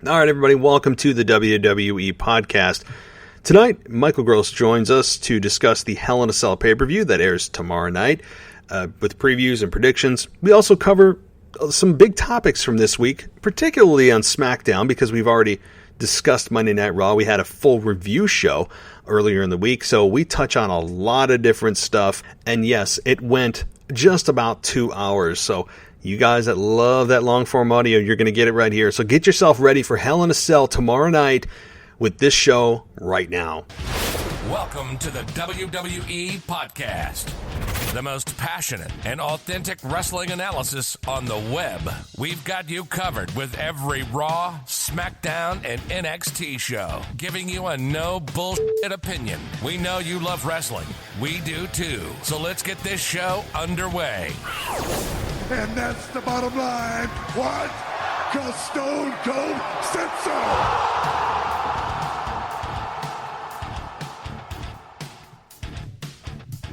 All right, everybody, welcome to the WWE podcast. Tonight, Michael Gross joins us to discuss the Hell in a Cell pay-per-view that airs tomorrow night with previews and predictions. We also cover some big topics from this week, particularly on Smackdown, because we've already discussed Monday Night Raw. We had a full review show earlier in the week, so we touch on a lot of different stuff. And yes, it went just about 2 hours, so you guys that love that long-form audio, you're going to get it right here. So get yourself ready for Hell in a Cell tomorrow night with this show right now. Welcome to the WWE podcast, the most passionate and authentic wrestling analysis on the web. We've got you covered with every Raw, Smackdown, and NXT show, giving you a no bullshit opinion. We know you love wrestling. We do too. So let's get this show underway. And that's the bottom line. What? 'Cause Stone Cold said so.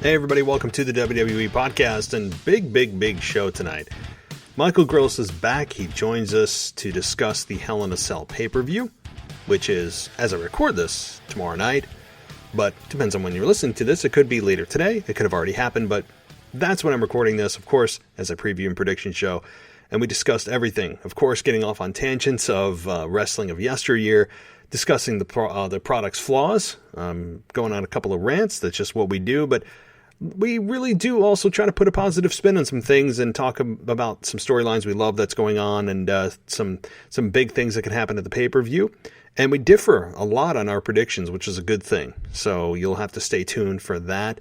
Hey everybody, welcome to the WWE podcast and big show tonight. Michael Gross is back. He joins us to discuss the Hell in a Cell pay-per-view, which is, as I record this, tomorrow night. But depends on when you're listening to this. It could be later today. It could have already happened, but that's when I'm recording this, of course, as a preview and prediction show. And we discussed everything. Of course, getting off on tangents of wrestling of yesteryear, discussing the product's flaws, going on a couple of rants. That's just what we do. But we really do also try to put a positive spin on some things and talk about some storylines we love that's going on and some big things that can happen at the pay-per-view. And we differ a lot on our predictions, which is a good thing. So you'll have to stay tuned for that.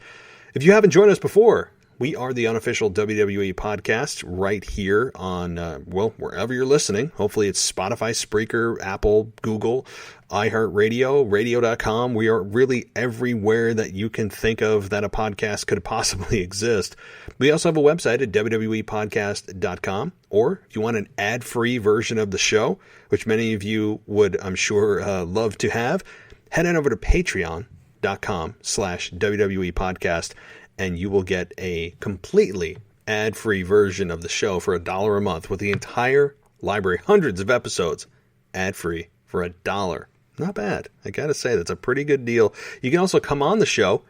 If you haven't joined us before, we are the unofficial WWE podcast right here on, wherever you're listening. Hopefully it's Spotify, Spreaker, Apple, Google, iHeartRadio, radio.com. We are really everywhere that you can think of that a podcast could possibly exist. We also have a website at wwepodcast.com, or if you want an ad-free version of the show, which many of you would, I'm sure, love to have, head on over to patreon.com/WWE podcast. And you will get a completely ad-free version of the show for $1 a month with the entire library, hundreds of episodes, ad-free for $1. Not bad. I gotta say, that's a pretty good deal. You can also come on the show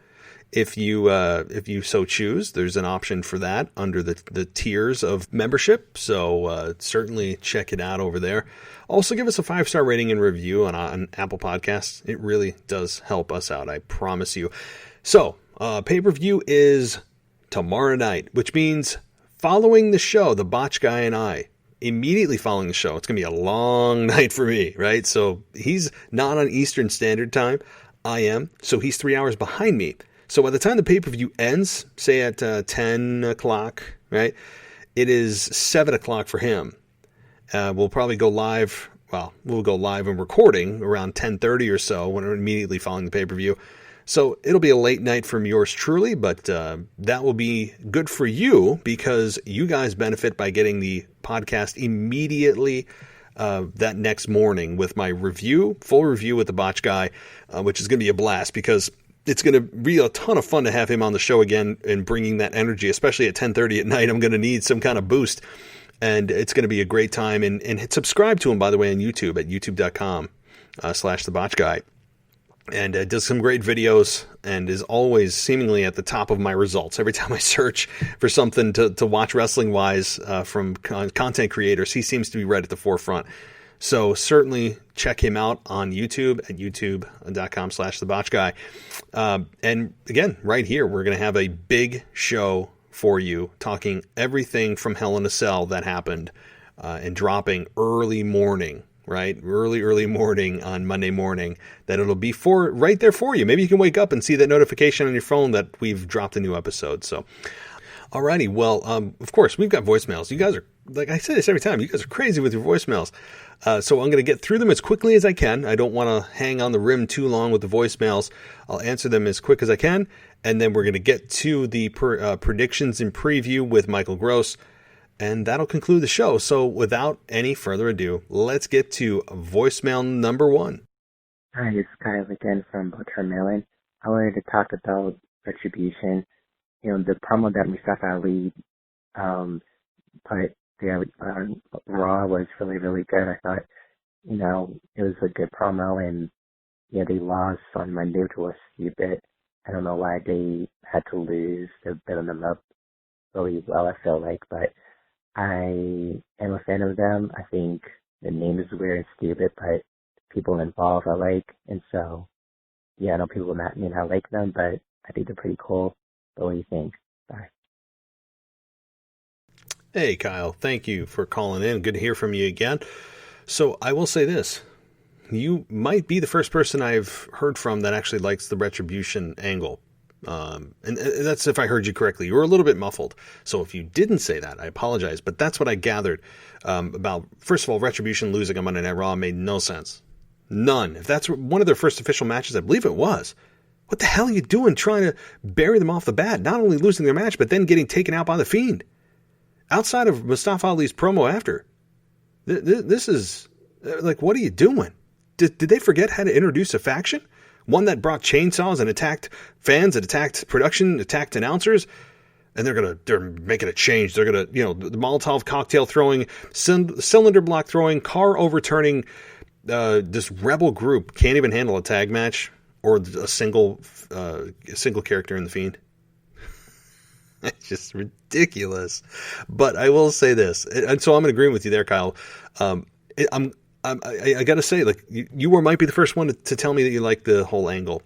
if you so choose. There's an option for that under the tiers of membership. So certainly check it out over there. Also, give us a 5-star rating and review on Apple Podcasts. It really does help us out. I promise you. So, pay-per-view is tomorrow night, which means following the show, the Botch Guy and I, immediately following the show, it's going to be a long night for me, right? So he's not on Eastern Standard Time. I am. So he's 3 hours behind me. So by the time the pay-per-view ends, say at 10 o'clock, right, it is 7 o'clock for him. We'll probably go live. Well, we'll go live and recording around 10:30 or so when we're immediately following the pay-per-view. So it'll be a late night from yours truly, but that will be good for you because you guys benefit by getting the podcast immediately that next morning with my review, full review with the Botch Guy, which is going to be a blast because it's going to be a ton of fun to have him on the show again and bringing that energy, especially at 10:30 at night. I'm going to need some kind of boost, and it's going to be a great time. And subscribe to him, by the way, on YouTube at youtube.com/the Botch Guy. And does some great videos and is always seemingly at the top of my results. Every time I search for something to watch wrestling-wise from content creators, he seems to be right at the forefront. So certainly check him out on YouTube at youtube.com/the Botch Guy. And again, right here, we're going to have a big show for you, talking everything from Hell in a Cell that happened and dropping early morning. Right? Early morning on Monday morning, that it'll be right there for you. Maybe you can wake up and see that notification on your phone that we've dropped a new episode. So, alrighty. Well, of course, we've got voicemails. You guys are, like I say this every time, you guys are crazy with your voicemails. So I'm going to get through them as quickly as I can. I don't want to hang on the rim too long with the voicemails. I'll answer them as quick as I can. And then we're going to get to the predictions and preview with Michael Gross. And that'll conclude the show. So without any further ado, let's get to voicemail number 1. Hi, it's Kyle again from Butcher Mellon. I wanted to talk about Retribution. You know, the promo that Mustafa Ali put Raw was really, really good. I thought it was a good promo, and they lost on Monday, which was stupid. I don't know why they had to lose. They're building them up really well, I feel like, but I am a fan of them. I think the name is weird and stupid, but people involved I like, and so, I know people may not like them, but I think they're pretty cool. But what do you think? Bye. Hey, Kyle, thank you for calling in. Good to hear from you again. So I will say this. You might be the first person I've heard from that actually likes the Retribution angle. And that's if I heard you correctly. You were a little bit muffled. So if you didn't say that, I apologize. But that's what I gathered about, first of all, Retribution losing on Monday Night Raw made no sense. None. If that's one of their first official matches, I believe it was. What the hell are you doing trying to bury them off the bat? Not only losing their match, but then getting taken out by The Fiend. Outside of Mustafa Ali's promo after. This is, like, what are you doing? Did they forget how to introduce a faction? One that brought chainsaws and attacked fans, and attacked production, attacked announcers, and they're making a change. They're gonna, the Molotov cocktail throwing, cylinder block throwing, car overturning, this rebel group can't even handle a tag match or a single character in The Fiend. It's just ridiculous. But I will say this, and so I'm in agreement with you there, Kyle. I got to say, like, you might be the first one to tell me that you like the whole angle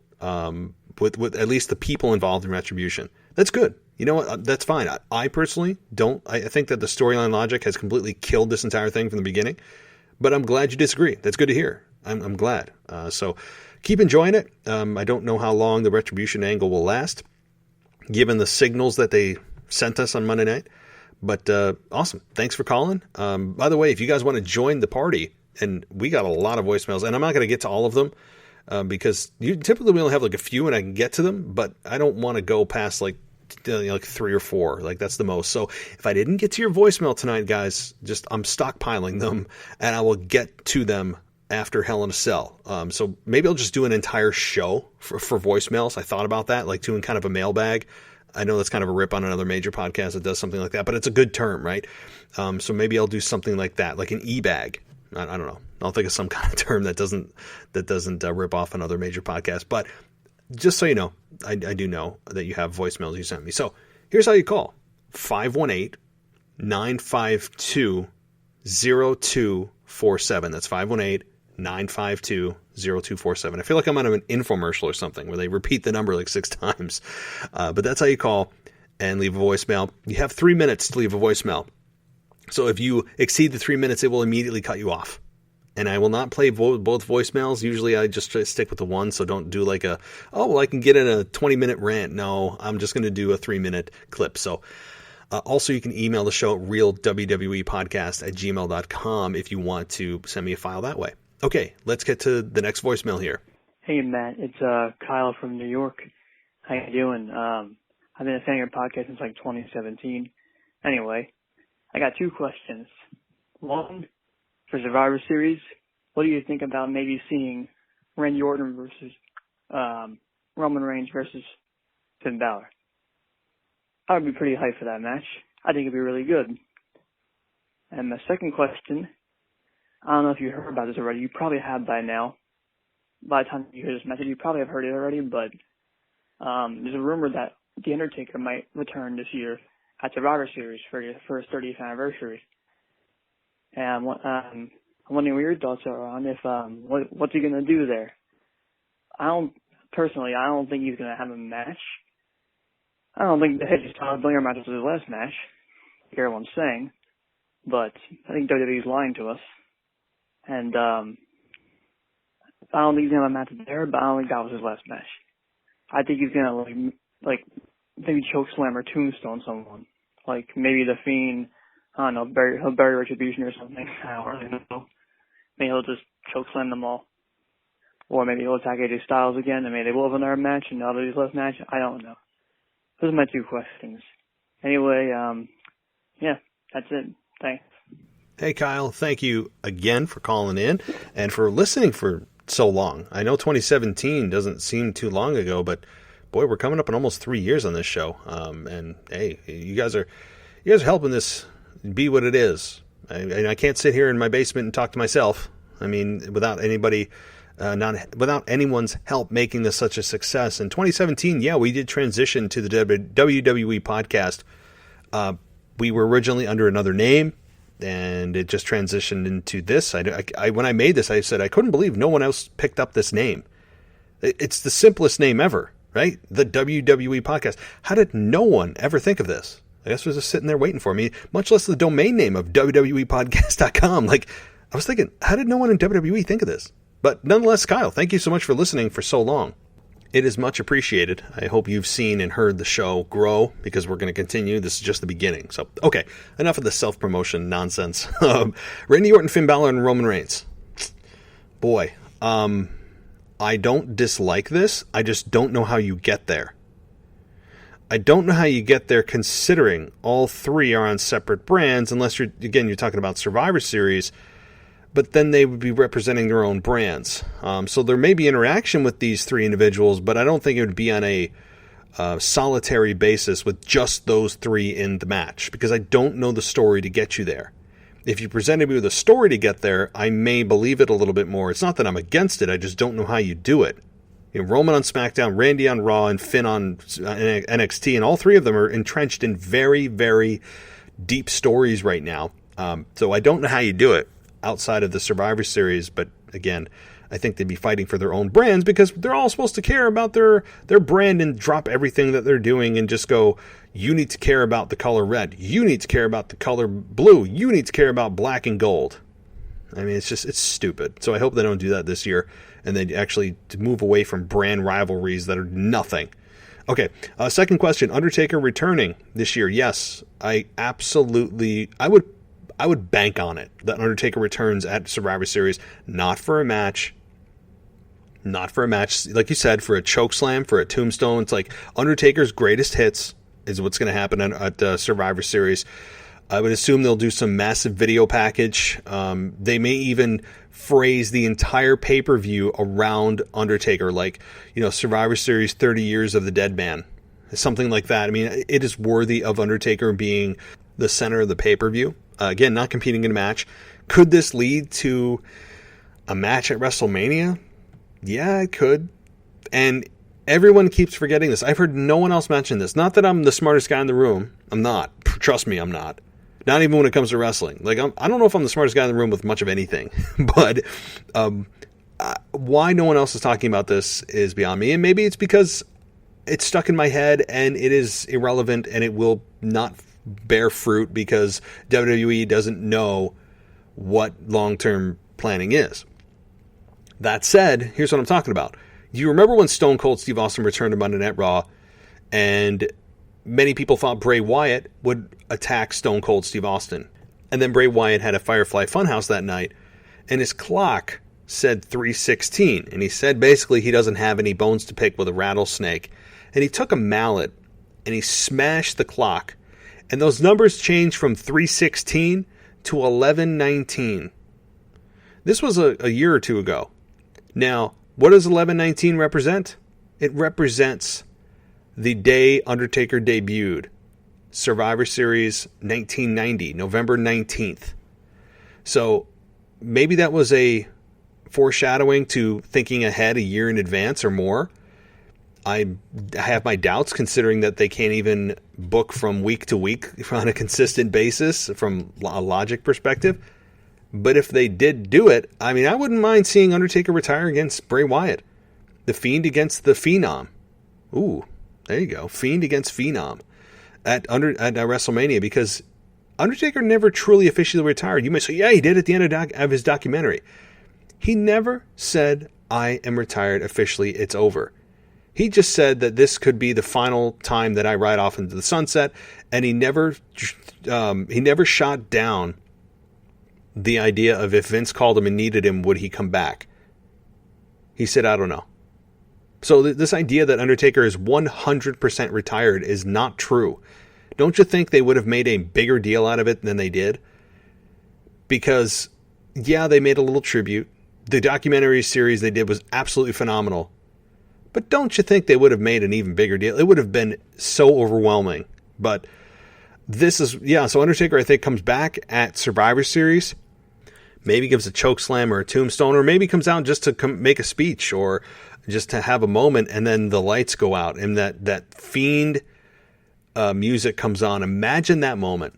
with at least the people involved in Retribution. That's good. You know what? That's fine. I personally don't. I think that the storyline logic has completely killed this entire thing from the beginning. But I'm glad you disagree. That's good to hear. I'm glad. So keep enjoying it. I don't know how long the Retribution angle will last, given the signals that they sent us on Monday night. But awesome. Thanks for calling. By the way, if you guys want to join the party, and we got a lot of voicemails, and I'm not going to get to all of them because typically we only have like a few and I can get to them, but I don't want to go past like 3 or 4. Like, that's the most. So if I didn't get to your voicemail tonight, guys, I'm stockpiling them, and I will get to them after Hell in a Cell. So maybe I'll just do an entire show for voicemails. I thought about that, like doing kind of a mailbag. I know that's kind of a rip on another major podcast that does something like that, but it's a good term, right? So maybe I'll do something like that, like an e-bag. I don't know. I'll think of some kind of term that doesn't rip off another major podcast. But just so you know, I do know that you have voicemails you sent me. So here's how you call. 518-952-0247. That's 518-952-0247. I feel like I'm on an infomercial or something where they repeat the number like 6 times. But that's how you call and leave a voicemail. You have 3 minutes to leave a voicemail. So if you exceed the 3 minutes, it will immediately cut you off. And I will not play both voicemails. Usually I just try to stick with the one, so don't do like I can get in a 20-minute rant. No, I'm just going to do a 3-minute clip. So also you can email the show at realwwepodcast@gmail.com if you want to send me a file that way. Okay, let's get to the next voicemail here. Hey, Matt. It's Kyle from New York. How you doing? I've been a fan of your podcast since like 2017. Anyway, I got 2 questions. One, for Survivor Series, what do you think about maybe seeing Randy Orton versus Roman Reigns versus Finn Balor? I would be pretty hyped for that match. I think it'd be really good. And my second question, I don't know if you heard about this already. You probably have by now. By the time you hear this message, you probably have heard it already, but there's a rumor that The Undertaker might return this year at Survivor Series for his 30th anniversary. And I'm wondering what your thoughts are on what's he gonna do there. I don't think he's gonna have a match. I don't think the Hedges Todd Blinger match was his last match. You hear what I'm saying? But I think WWE's lying to us. And I don't think he's gonna have a match there, but I don't think that was his last match. I think he's gonna like maybe chokeslam or tombstone someone. Like maybe The Fiend. I don't know, he'll bury Retribution or something. I don't really know. Maybe he'll just chokeslam them all. Or maybe he'll attack AJ Styles again, and maybe they will have another match, and that'll be his last match. I don't know. Those are my 2 questions. Anyway, yeah, that's it. Thanks. Hey, Kyle, thank you again for calling in and for listening for so long. I know 2017 doesn't seem too long ago, but boy, we're coming up on almost 3 years on this show. And hey, you guys are helping this be what it is. I can't sit here in my basement and talk to myself. I mean, without without anyone's help making this such a success. In 2017, yeah, we did transition to the WWE podcast. We were originally under another name, and it just transitioned into this. When I made this, I said I couldn't believe no one else picked up this name. It's the simplest name ever, right? The WWE podcast. How did no one ever think of this? I guess it was just sitting there waiting for me, much less the domain name of WWEpodcast.com. Like, I was thinking, how did no one in WWE think of this? But nonetheless, Kyle, thank you so much for listening for so long. It is much appreciated. I hope you've seen and heard the show grow, because we're going to continue. This is just the beginning. So, okay, enough of the self-promotion nonsense. Randy Orton, Finn Balor, and Roman Reigns. Boy, I don't dislike this. I just don't know how you get there. I don't know how you get there, considering all three are on separate brands, unless you're talking about Survivor Series, but then they would be representing their own brands. So there may be interaction with these three individuals, but I don't think it would be on a solitary basis with just those three in the match, because I don't know the story to get you there. If you presented me with a story to get there, I may believe it a little bit more. It's not that I'm against it, I just don't know how you do it. You know, Roman on SmackDown, Randy on Raw, and Finn on NXT, and all three of them are entrenched in very, very deep stories right now. So I don't know how you do it outside of the Survivor Series, but again, I think they'd be fighting for their own brands, because they're all supposed to care about their brand and drop everything that they're doing and just go, you need to care about the color red, you need to care about the color blue, you need to care about black and gold. I mean, it's stupid. So I hope they don't do that this year, and they actually move away from brand rivalries that are nothing. Okay, second question, Undertaker returning this year. Yes, I would bank on it that Undertaker returns at Survivor Series, not for a match, like you said, for a chokeslam, for a tombstone. It's like Undertaker's greatest hits is what's going to happen at Survivor Series. I would assume they'll do some massive video package. They may even phrase the entire pay-per-view around Undertaker, like, Survivor Series 30 Years of the Dead Man. Something like that. I mean, it is worthy of Undertaker being the center of the pay-per-view. Again, not competing in a match. Could this lead to a match at WrestleMania? Yeah, it could. And everyone keeps forgetting this. I've heard no one else mention this. Not that I'm the smartest guy in the room. I'm not. Trust me, I'm not. Not even when it comes to wrestling. Like, I don't know if I'm the smartest guy in the room with much of anything. But why no one else is talking about this is beyond me. And maybe it's because it's stuck in my head and it is irrelevant and it will not bear fruit because WWE doesn't know what long-term planning is. That said, here's what I'm talking about. Do you remember when Stone Cold Steve Austin returned to Monday Night Raw, and many people thought Bray Wyatt would attack Stone Cold Steve Austin? And then Bray Wyatt had a Firefly Funhouse that night, and his clock said 3:16, and he said basically he doesn't have any bones to pick with a rattlesnake. And he took a mallet and he smashed the clock, and those numbers changed from 3:16 to 11:19. This was a year or two ago. Now, what does 11:19 represent? It represents the day Undertaker debuted, Survivor Series 1990, November 19th. So maybe that was a foreshadowing to thinking ahead a year in advance or more. I have my doubts, considering that they can't even book from week to week on a consistent basis from a logic perspective. But if they did do it, I mean, I wouldn't mind seeing Undertaker retire against Bray Wyatt. The Fiend against the Phenom. Ooh, there you go. Fiend against Phenom at WrestleMania, because Undertaker never truly officially retired. You might say, yeah, he did at the end of his documentary. He never said, I am retired officially, it's over. He just said that this could be the final time that I ride off into the sunset, and he never shot down the idea of if Vince called him and needed him, would he come back? He said, I don't know. So this idea that Undertaker is 100% retired is not true. Don't you think they would have made a bigger deal out of it than they did? Because, yeah, they made a little tribute. The documentary series they did was absolutely phenomenal. But don't you think they would have made an even bigger deal? It would have been so overwhelming. But this is, so Undertaker, I think, comes back at Survivor Series. maybe gives a choke slam or a tombstone, or maybe comes out just to make a speech or just to have a moment, and then the lights go out and that Fiend music comes on. Imagine that moment.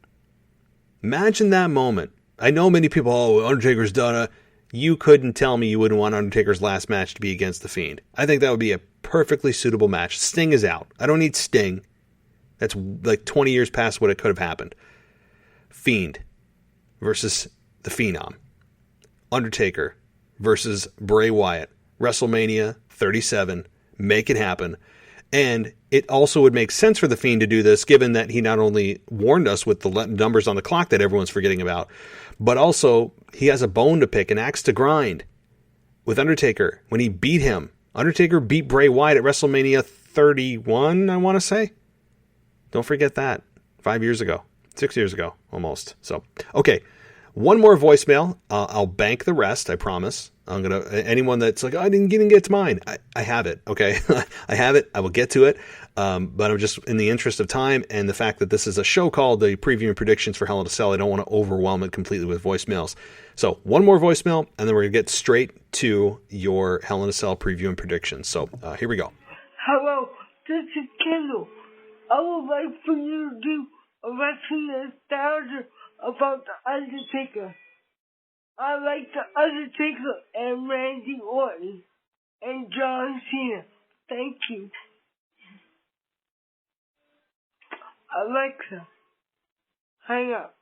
Imagine that moment. I know many people, Undertaker's done it. You couldn't tell me you wouldn't want Undertaker's last match to be against The Fiend. I think that would be a perfectly suitable match. Sting is out. I don't need Sting. That's like 20 years past what it could have happened. Fiend versus The Phenom. Undertaker versus Bray Wyatt. WrestleMania 37. Make it happen. And it also would make sense for The Fiend to do this, given that he not only warned us with the numbers on the clock that everyone's forgetting about, but also he has a bone to pick, an axe to grind with Undertaker. When he beat him, Undertaker beat Bray Wyatt at WrestleMania 31, I want to say. Don't forget that. 5 years ago. 6 years ago, almost. So, okay. One more voicemail. I'll bank the rest, I promise. I'm going to, anyone that's like, oh, I didn't get to mine. I have it, okay? I have it. I will get to it. But I'm just, in the interest of time and the fact that this is a show called the Preview and Predictions for Hell in a Cell, I don't want to overwhelm it completely with voicemails. So, one more voicemail, and then we're going to get straight to your Hell in a Cell preview and predictions. So, here we go. Hello, this is Kendall. I would like for you to do a wrestling nostalgia about The Undertaker. I like The Undertaker and Randy Orton and John Cena. Thank you. Alexa, hang up.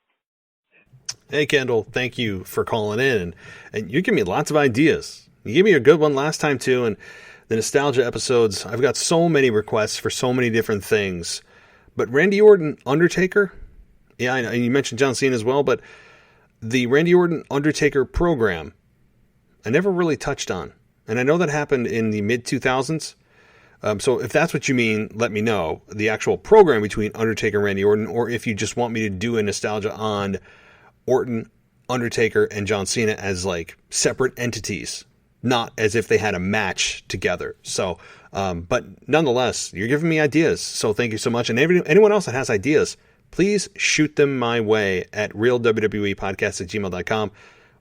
Hey, Kendall, thank you for calling in. And you give me lots of ideas. You gave me a good one last time, too. And the nostalgia episodes, I've got so many requests for so many different things. But Randy Orton, Undertaker? Yeah, I know. You mentioned John Cena as well, but the Randy Orton Undertaker program, I never really touched on. And I know that happened in the mid-2000s. So if that's what you mean, let me know. The actual program between Undertaker and Randy Orton, or if you just want me to do a nostalgia on Orton, Undertaker, and John Cena as like separate entities, not as if they had a match together. So, but nonetheless, you're giving me ideas. So thank you so much. And anyone else that has ideas, please shoot them my way at realwwepodcast@gmail.com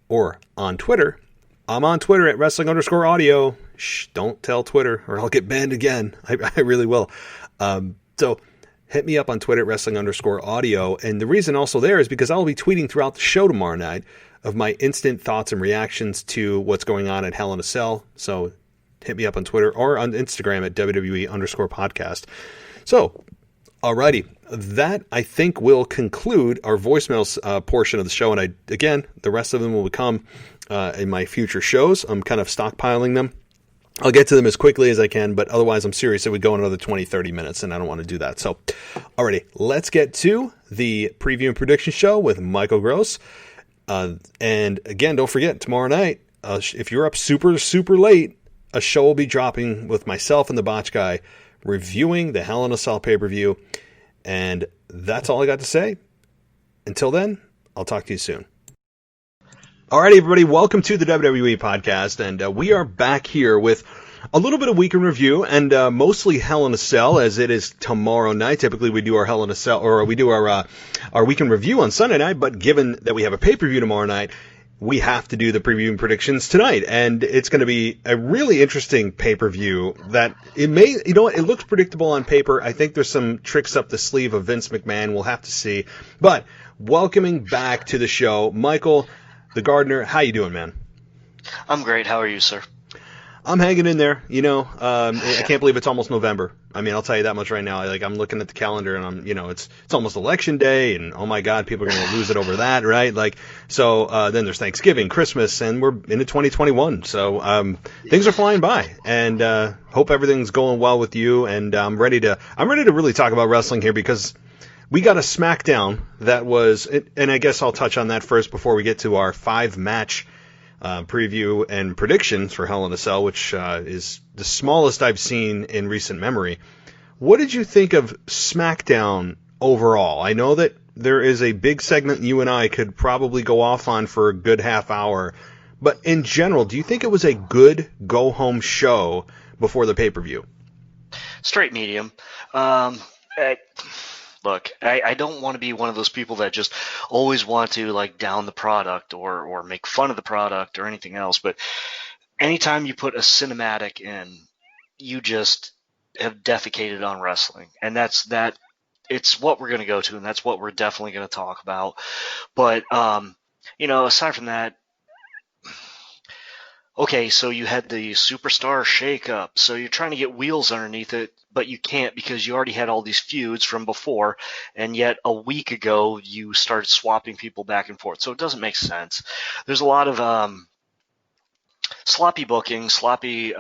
or on Twitter. I'm on Twitter at wrestling_audio. Shh, don't tell Twitter or I'll get banned again. I really will. So hit me up on Twitter at wrestling_audio. And the reason also there is because I'll be tweeting throughout the show tomorrow night of my instant thoughts and reactions to what's going on at Hell in a Cell. So hit me up on Twitter or on Instagram at WWE_podcast. So, alrighty. That, I think, will conclude our voicemails portion of the show. And again, the rest of them will come in my future shows. I'm kind of stockpiling them. I'll get to them as quickly as I can, but otherwise I'm serious. It would go another 20, 30 minutes, and I don't want to do that. So, alrighty, let's get to the preview and prediction show with Michael Gross. And again, don't forget, tomorrow night, if you're up super, super late, a show will be dropping with myself and the Botch Guy reviewing the Hell in a Cell pay-per-view. And that's all I got to say. Until then, I'll talk to you soon. All right, everybody, welcome to the WWE podcast, and we are back here with a little bit of week in review, and mostly Hell in a Cell, as it is tomorrow night. Typically, we do our Hell in a Cell, or we do our week in review on Sunday night, but given that we have a pay-per-view tomorrow night, we have to do the preview and predictions tonight, and it's going to be a really interesting pay-per-view that it may, you know what, it looks predictable on paper. I think there's some tricks up the sleeve of Vince McMahon. We'll have to see. But welcoming back to the show, Michael the Gardener. How you doing, man? I'm great. How are you, sir? I'm hanging in there, you know. I can't believe it's almost November. I mean, I'll tell you that much right now. Like, I'm looking at the calendar, and I'm, you know, it's almost Election Day, and oh my God, people are going to lose it over that, right? Like, so then there's Thanksgiving, Christmas, and we're into 2021. So things are flying by, and hope everything's going well with you. And I'm ready to really talk about wrestling here because we got a Smackdown that was, and I guess I'll touch on that first before we get to our 5-match preview and predictions for Hell in a Cell, which is the smallest I've seen in recent memory. What did you think of Smackdown overall? I know that there is a big segment you and I could probably go off on for a good half hour, but in general, do you think it was a good go-home show before the pay-per-view? Straight medium. Look, I don't want to be one of those people that just always want to like down the product or make fun of the product or anything else. But anytime you put a cinematic in, you just have defecated on wrestling. And that's that. It's what we're going to go to, and that's what we're definitely going to talk about. But, aside from that, okay, so you had the superstar shakeup, so you're trying to get wheels underneath it, but you can't because you already had all these feuds from before, and yet a week ago you started swapping people back and forth, so it doesn't make sense. There's a lot of sloppy booking, sloppy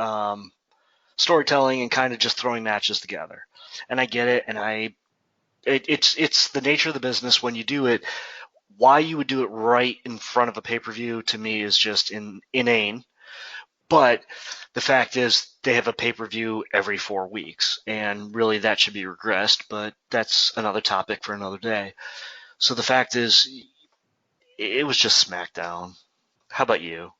storytelling, and kind of just throwing matches together. And I get it, and it's the nature of the business when you do it. Why you would do it right in front of a pay-per-view to me is just inane. But the fact is they have a pay-per-view every 4 weeks, and really that should be regressed, but that's another topic for another day. So the fact is it was just Smackdown. How about you?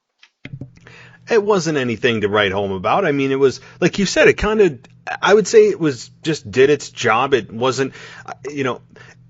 It wasn't anything to write home about. I mean, it was, like you said, I would say it was just did its job. It wasn't,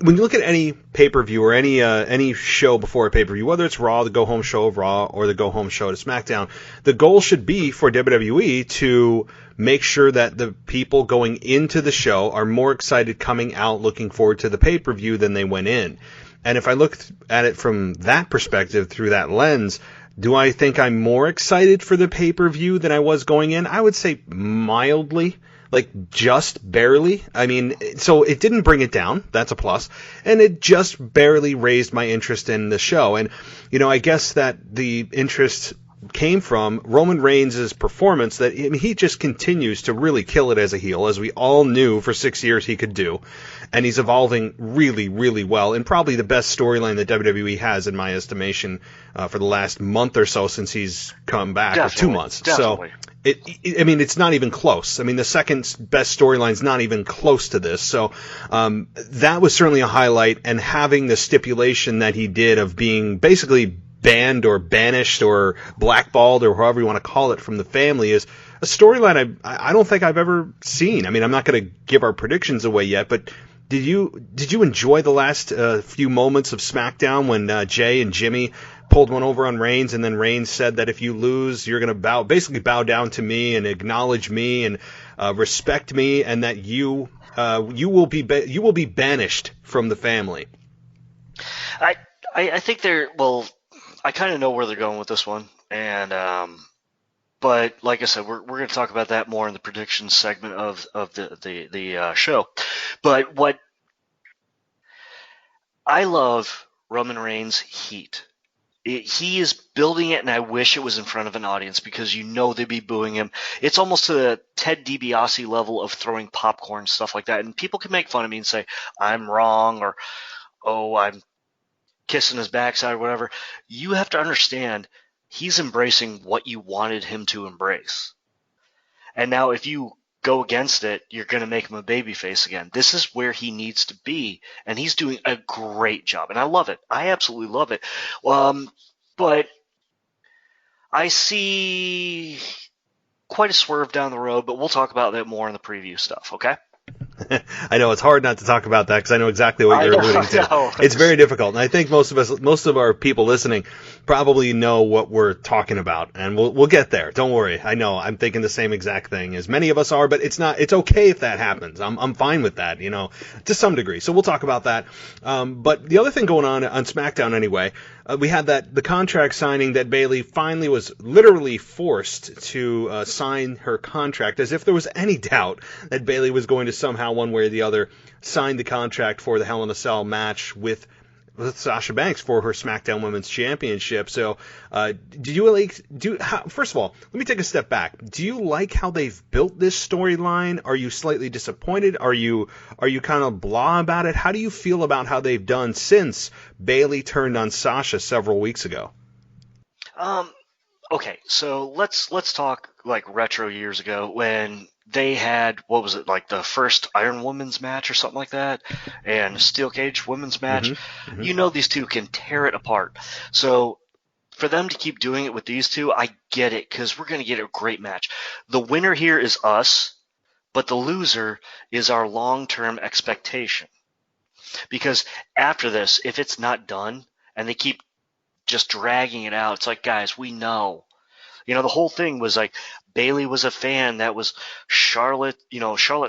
when you look at any pay-per-view or any show before a pay-per-view, whether it's Raw, the go-home show of Raw, or the go-home show to SmackDown, the goal should be for WWE to make sure that the people going into the show are more excited coming out looking forward to the pay-per-view than they went in. And if I looked at it from that perspective, through that lens, do I think I'm more excited for the pay-per-view than I was going in? I would say mildly. Like, just barely. I mean, so it didn't bring it down. That's a plus. And it just barely raised my interest in the show. And, I guess that the interest came from Roman Reigns' performance, that he just continues to really kill it as a heel, as we all knew for 6 years he could do. And he's evolving really, really well, and probably the best storyline that WWE has, in my estimation, for the last month or so since he's come back, Definitely, or 2 months. Definitely. So it's not even close. I mean, the second best storyline's not even close to this. So that was certainly a highlight, and having the stipulation that he did of being basically banned or banished or blackballed or however you want to call it from the family is a storyline I don't think I've ever seen. I mean, I'm not going to give our predictions away yet, but did you enjoy the last few moments of SmackDown when Jay and Jimmy pulled one over on Reigns, and then Reigns said that if you lose, you're going to bow down to me and acknowledge me and respect me, and that you will be banished from the family? I think I kind of know where they're going with this one, and but like I said, we're going to talk about that more in the predictions segment of the show. But what I love, Roman Reigns' heat. He is building it, and I wish it was in front of an audience because they'd be booing him. It's almost to the Ted DiBiase level of throwing popcorn, stuff like that. And people can make fun of me and say I'm wrong, or I'm kissing his backside or whatever. You have to understand he's embracing what you wanted him to embrace. And now if you go against it, you're going to make him a babyface again. This is where he needs to be, and he's doing a great job, and I love it. I absolutely love it. But I see quite a swerve down the road, but we'll talk about that more in the preview stuff, okay? I know it's hard not to talk about that because I know exactly what you're alluding to. It's very difficult, and I think most of our people listening probably know what we're talking about, and we'll get there. Don't worry. I know I'm thinking the same exact thing as many of us are, but it's okay if that happens. I'm fine with that, to some degree. So we'll talk about that. But the other thing going on SmackDown anyway, we had the contract signing that Bayley finally was literally forced to sign her contract, as if there was any doubt that Bayley was going to somehow, one way or the other, sign the contract for the Hell in a Cell match with Sasha Banks for her SmackDown Women's Championship. So, first of all, let me take a step back. Do you like how they've built this storyline? Are you slightly disappointed? Are you kind of blah about it? How do you feel about how they've done since Bayley turned on Sasha several weeks ago? Okay, so let's talk like retro years ago when they had, what was it, like the first Iron Women's match or something like that, and Steel Cage Women's match. Mm-hmm. Mm-hmm. These two can tear it apart. So for them to keep doing it with these two, I get it, because we're going to get a great match. The winner here is us, but the loser is our long-term expectation. because after this, if it's not done and they keep just dragging it out, it's like, guys, we know. The whole thing was like Bayley was a fan that was Charlotte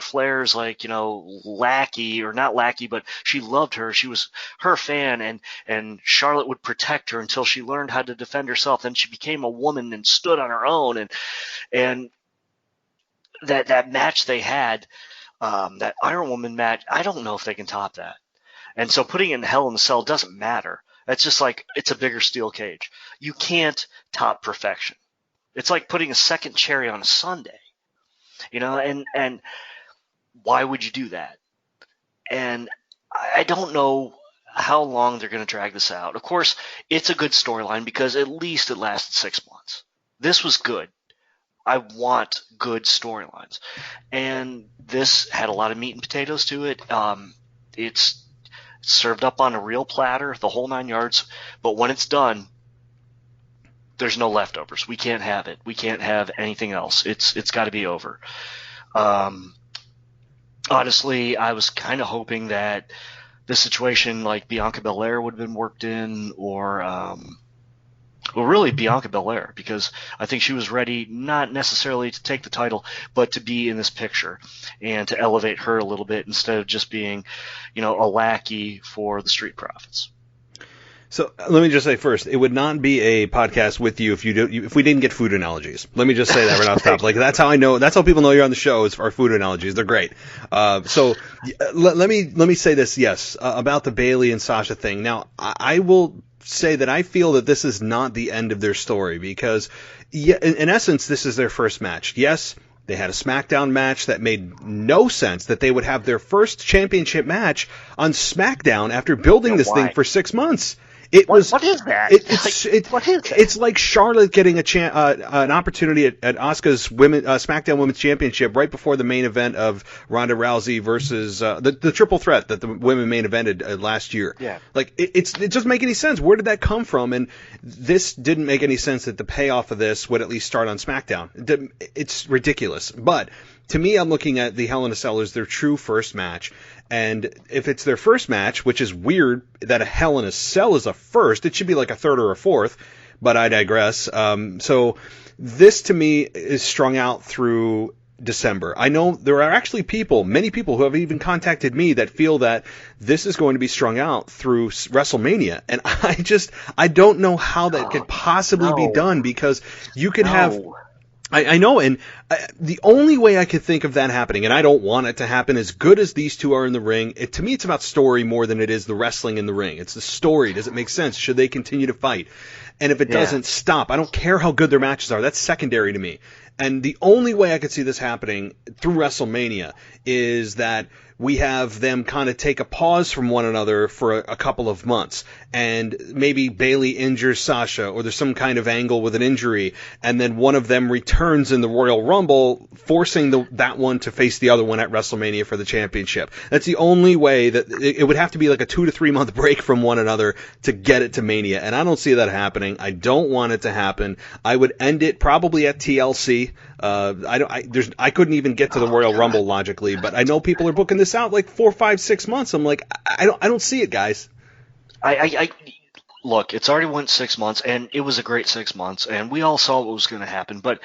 Flair's lackey, or not lackey, but she loved her. She was her fan, and Charlotte would protect her until she learned how to defend herself. Then she became a woman and stood on her own. And that match they had, that Iron Woman match, I don't know if they can top that. And so putting it in Hell in a Cell doesn't matter. It's just like, it's a bigger steel cage. You can't top perfection. It's like putting a second cherry on a sundae, and why would you do that? And I don't know how long they're going to drag this out. Of course, it's a good storyline because at least it lasted 6 months. This was good. I want good storylines. And this had a lot of meat and potatoes to it. It's served up on a real platter, the whole 9 yards. But when it's done, there's no leftovers. We can't have it. We can't have anything else. It's got to be over. Honestly, I was kind of hoping that the situation like Bianca Belair would have been worked in, or really Bianca Belair, because I think she was ready not necessarily to take the title, but to be in this picture and to elevate her a little bit instead of just being, a lackey for the Street Profits. So let me just say first, it would not be a podcast with you if we didn't get food analogies. Let me just say that right off the top. Like, that's how people know you're on the show, is our food analogies. They're great. So let me say this, yes, about the Bayley and Sasha thing. Now, I will say that I feel that this is not the end of their story, because in essence, this is their first match. Yes, they had a Smackdown match that made no sense that they would have their first championship match on Smackdown after building this thing for 6 months. What is that? What is that? It's like Charlotte getting an opportunity at Asuka's SmackDown Women's Championship right before the main event of Ronda Rousey versus the triple threat that the women main evented last year. Yeah. Like, it doesn't make any sense. Where did that come from? And this didn't make any sense that the payoff of this would at least start on SmackDown. It's ridiculous. But to me, I'm looking at the Hell in a Cell as their true first match. And if it's their first match, which is weird that a Hell in a Cell is a first, it should be like a third or a fourth, but I digress. So this to me is strung out through December. I know there are actually many people who have even contacted me that feel that this is going to be strung out through WrestleMania. And I don't know how that could possibly be done, because you could have... I know, and the only way I could think of that happening, and I don't want it to happen, as good as these two are in the ring, to me it's about story more than it is the wrestling in the ring. It's the story. Does it make sense? Should they continue to fight? And if it doesn't, stop. I don't care how good their matches are. That's secondary to me. And the only way I could see this happening through WrestleMania is that we have them kind of take a pause from one another for a couple of months, and maybe Bayley injures Sasha, or there's some kind of angle with an injury, and then one of them returns in the Royal Rumble, forcing that one to face the other one at WrestleMania for the championship. That's the only way. That it would have to be like a 2 to 3 month break from one another to get it to Mania, and I don't see that happening. I don't want it to happen. I would end it probably at TLC. I couldn't even get to the Royal Rumble logically, but I know people are booking this out like 4, 5, 6 months. I'm like, I don't see it, guys. I look, it's already went 6 months, and it was a great 6 months, and we all saw what was going to happen, but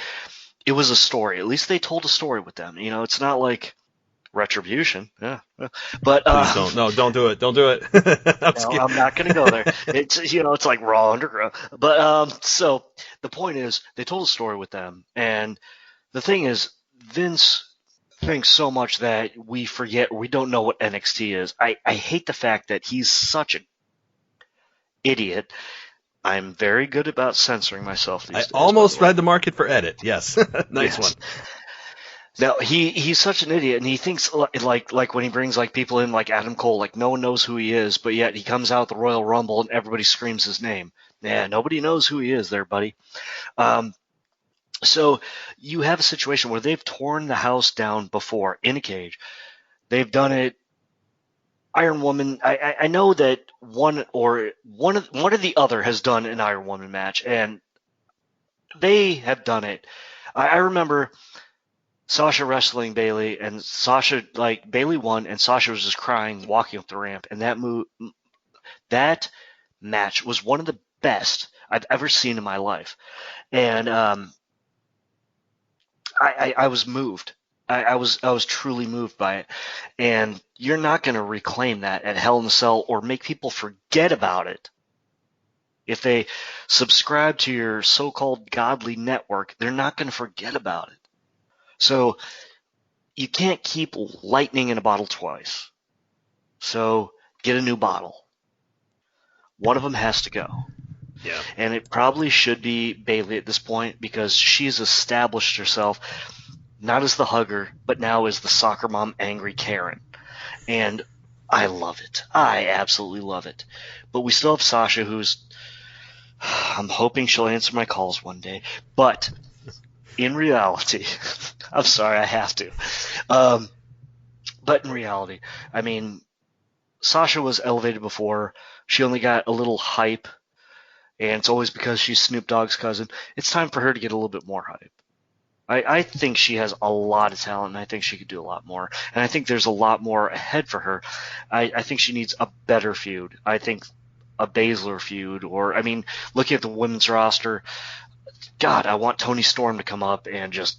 it was a story. At least they told a story with them. It's not like Retribution. Yeah. But please don't. No, don't do it. Don't do it. I'm not going to go there. It's it's like Raw Underground. But so the point is, they told a story with them, and the thing is, Vince thinks so much that we forget, we don't know what NXT is. I hate the fact that he's such an idiot. I'm very good about censoring myself these days. I almost read the market for edit. Yes. Nice one. Now, he's such an idiot, and he thinks like when he brings like people in like Adam Cole, like no one knows who he is, but yet he comes out at the Royal Rumble and everybody screams his name. Yeah, nobody knows who he is there, buddy. So you have a situation where they've torn the house down before in a cage. They've done it. Iron Woman. I know that one or the other has done an Iron Woman match, and they have done it. I remember Sasha wrestling Bayley, and Sasha, like, Bayley won, and Sasha was just crying walking up the ramp, and that match was one of the best I've ever seen in my life. And I was moved. I was truly moved by it. And you're not going to reclaim that at Hell in a Cell or make people forget about it. If they subscribe to your so-called godly network, they're not going to forget about it. So you can't keep lightning in a bottle twice. So get a new bottle. One of them has to go. Yeah. And it probably should be Bayley at this point because she's established herself not as the hugger, but now as the soccer mom angry Karen. And I love it. I absolutely love it. But we still have Sasha, who's – I'm hoping she'll answer my calls one day. But in reality – I'm sorry, I have to. But in reality, I mean, Sasha was elevated before. She only got a little hype. And it's always because she's Snoop Dogg's cousin. It's time for her to get a little bit more hype. I think she has a lot of talent, and I think she could do a lot more. And I think there's a lot more ahead for her. I think she needs a better feud. I think a Baszler feud, or, I mean, looking at the women's roster, God, I want Toni Storm to come up and just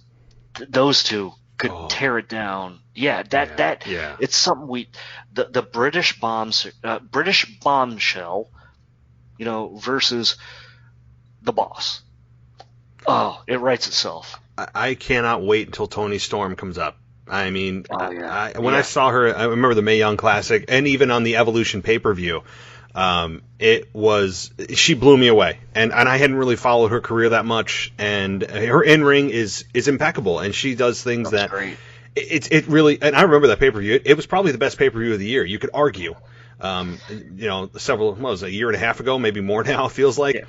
those two could tear it down. Yeah, it's something the British bombshell, versus the boss. Oh, it writes itself. I cannot wait until Toni Storm comes up. I mean, I saw her, I remember the Mae Young Classic, and even on the Evolution pay-per-view, she blew me away. And I hadn't really followed her career that much, and her in-ring is impeccable, and she does things That's great. It really, and I remember that pay-per-view, it was probably the best pay-per-view of the year, you could argue. A year and a half ago, maybe more now, it feels like.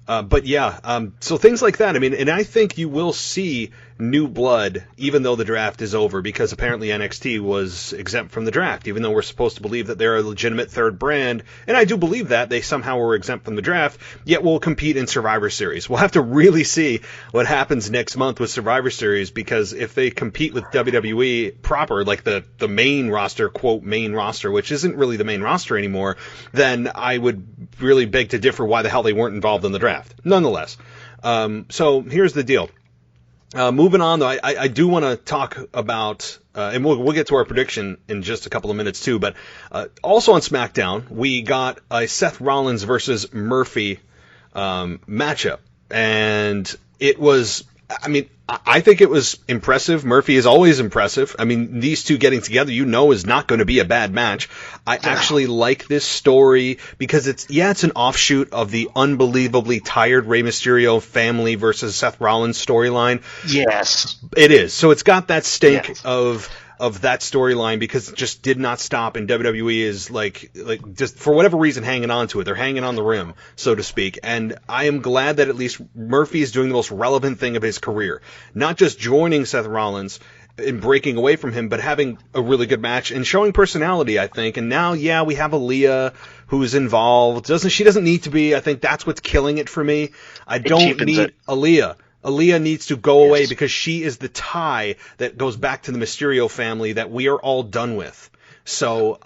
Yeah. So things like that. I mean, and I think you will see new blood, even though the draft is over, because apparently NXT was exempt from the draft, even though we're supposed to believe that they're a legitimate third brand. And I do believe that they somehow were exempt from the draft, yet will compete in Survivor Series. We'll have to really see what happens next month with Survivor Series, because if they compete with WWE proper, like the main roster, quote, main roster, which isn't really the main roster anymore, then I would really beg to differ why the hell they weren't involved in the draft. Nonetheless, so here's the deal. Moving on, though, I do want to talk about, and we'll get to our prediction in just a couple of minutes too, but also on SmackDown, we got a Seth Rollins versus Murphy matchup, and it was, I think it was impressive. Murphy is always impressive. I mean, these two getting together, is not going to be a bad match. I actually like this story because it's an offshoot of the unbelievably tired Rey Mysterio family versus Seth Rollins storyline. Yes. It is. So it's got that stink of that storyline because it just did not stop, and WWE is like just for whatever reason hanging on to it. They're hanging on the rim, so to speak. And I am glad that at least Murphy is doing the most relevant thing of his career. Not just joining Seth Rollins and breaking away from him, but having a really good match and showing personality, I think. And now, we have Aaliyah who's involved. She doesn't need to be. I think that's what's killing it for me. I don't need Aaliyah. Aaliyah needs to go away because she is the tie that goes back to the Mysterio family that we are all done with. So,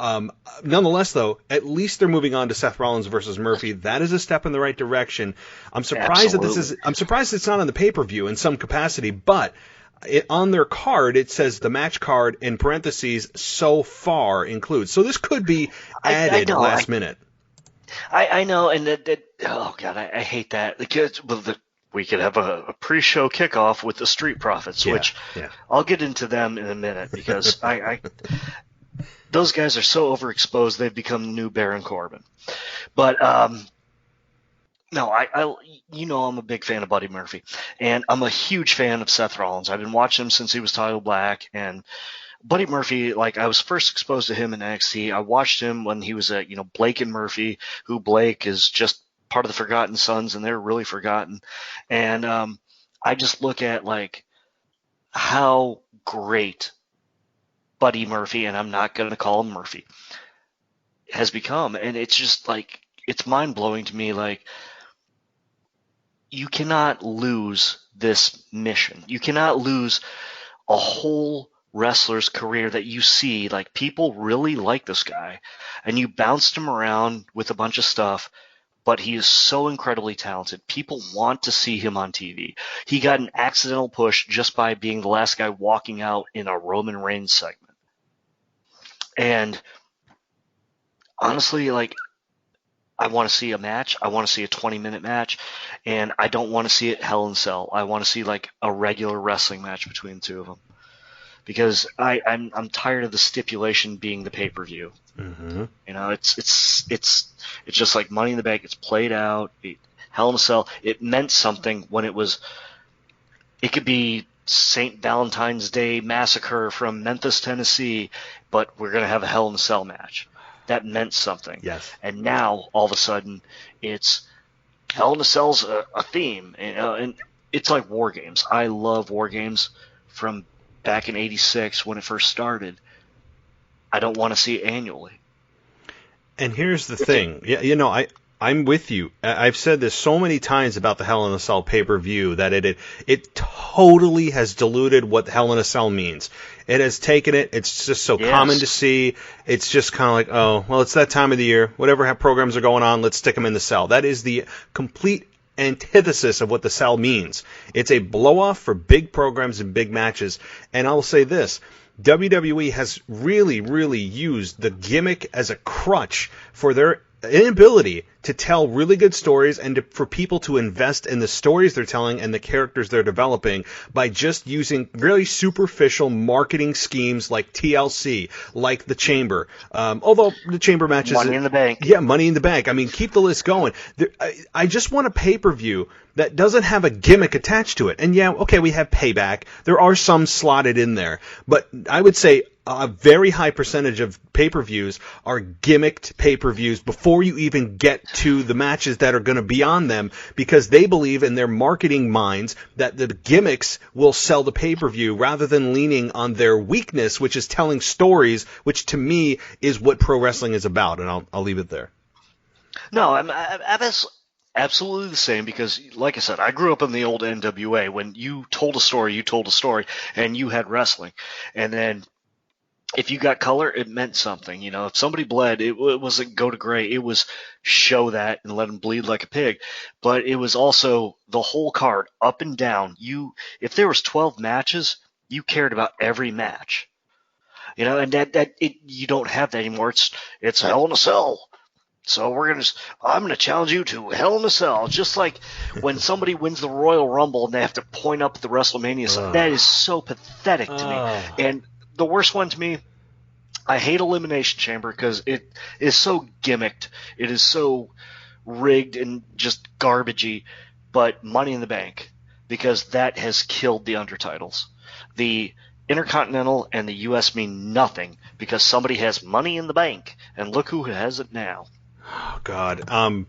nonetheless, though, at least they're moving on to Seth Rollins versus Murphy. That is a step in the right direction. I'm surprised I'm surprised it's not on the pay-per-view in some capacity, but on their card, it says the match card in parentheses so far includes. So this could be added last minute. I know, and oh God, I hate that. We could have a pre-show kickoff with the Street Profits, which I'll get into them in a minute because those guys are so overexposed they've become the new Baron Corbin. But no, I'm a big fan of Buddy Murphy, and I'm a huge fan of Seth Rollins. I've been watching him since he was Title Black, and Buddy Murphy, I was first exposed to him in NXT. I watched him when he was at Blake and Murphy, who Blake is just part of the Forgotten Sons, and they're really forgotten. And I just look at how great Buddy Murphy, and I'm not going to call him Murphy, has become. And it's just it's mind blowing to me. You cannot lose this mission. You cannot lose a whole wrestler's career that you see, like, people really like this guy, and you bounced him around with a bunch of stuff, but he is so incredibly talented. People want to see him on TV. He got an accidental push just by being the last guy walking out in a Roman Reigns segment. And honestly, like, I want to see a match. I want to see a 20-minute match, and I don't want to see it Hell in a Cell. I want to see, like, a regular wrestling match between the two of them, because I'm tired of the stipulation being the pay-per-view. Mm-hmm. You know, it's just like Money in the Bank. It's played out. Hell in a Cell. It meant something when it was. It could be St. Valentine's Day Massacre from Memphis, Tennessee, but we're gonna have a Hell in a Cell match. That meant something. Yes. And now all of a sudden it's Hell in a Cell's a theme, and it's like War Games. I love War Games from back in '86 when it first started. I don't want to see it annually. And here's the thing. Yeah, you know, I'm with you. I've said this so many times about the Hell in a Cell pay-per-view that it totally has diluted what Hell in a Cell means. It has taken it. It's just so common to see. It's just kind of like, oh, well, it's that time of the year. Whatever programs are going on, let's stick them in the cell. That is the complete antithesis of what the cell means. It's a blow-off for big programs and big matches. And I'll say this. WWE has really, really used the gimmick as a crutch for their inability to tell really good stories and for people to invest in the stories they're telling and the characters they're developing by just using really superficial marketing schemes like TLC, like the Chamber. Although the Chamber matches... Money in the Bank. Yeah, Money in the Bank. I mean, keep the list going. I just want a pay-per-view that doesn't have a gimmick attached to it. And yeah, okay, we have Payback. There are some slotted in there. But I would say a very high percentage of pay-per-views are gimmicked pay-per-views before you even get to the matches that are going to be on them, because they believe in their marketing minds that the gimmicks will sell the pay-per-view rather than leaning on their weakness, which is telling stories, which to me is what pro wrestling is about. And I'll leave it there. No, I'm absolutely the same, because, like I said, I grew up in the old NWA. When you told a story, and you had wrestling. And then if you got color, it meant something. You know, if somebody bled, it wasn't go to gray. It was show that and let them bleed like a pig. But it was also the whole card, up and down. If there was 12 matches, you cared about every match. You know, and you don't have that anymore. It's Hell in a Cell. So I'm gonna challenge you to Hell in a Cell. Just like when somebody wins the Royal Rumble and they have to point up the WrestleMania sign. That is so pathetic to me. And the worst one to me, I hate Elimination Chamber because it is so gimmicked. It is so rigged and just garbagey. But Money in the Bank, because that has killed the undertitles. The Intercontinental and the U.S. mean nothing because somebody has Money in the Bank, and look who has it now. Oh, God.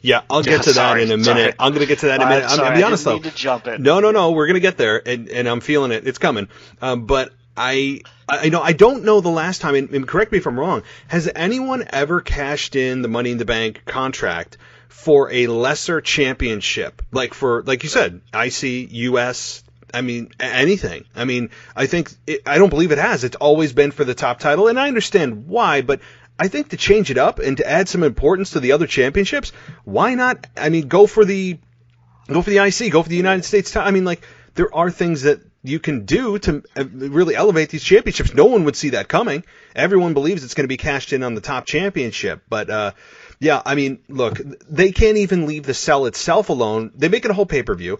Yeah, I'll get to that in a minute. Sorry. I'm going to get to that in a minute. I'm going to be honest, though. I didn't mean to jump it. No. We're going to get there, and I'm feeling it. It's coming. But I don't know the last time, and correct me if I'm wrong, has anyone ever cashed in the Money in the Bank contract for a lesser championship? Like you said, IC, US, I mean, anything. I mean, I don't believe it has. It's always been for the top title, and I understand why, but I think to change it up and to add some importance to the other championships, why not? I mean, go for the IC, go for the United States title. I mean, like, there are things that you can do to really elevate these championships. No one would see that coming. Everyone believes it's going to be cashed in on the top championship. But, yeah, I mean, look, they can't even leave the cell itself alone. They make it a whole pay-per-view,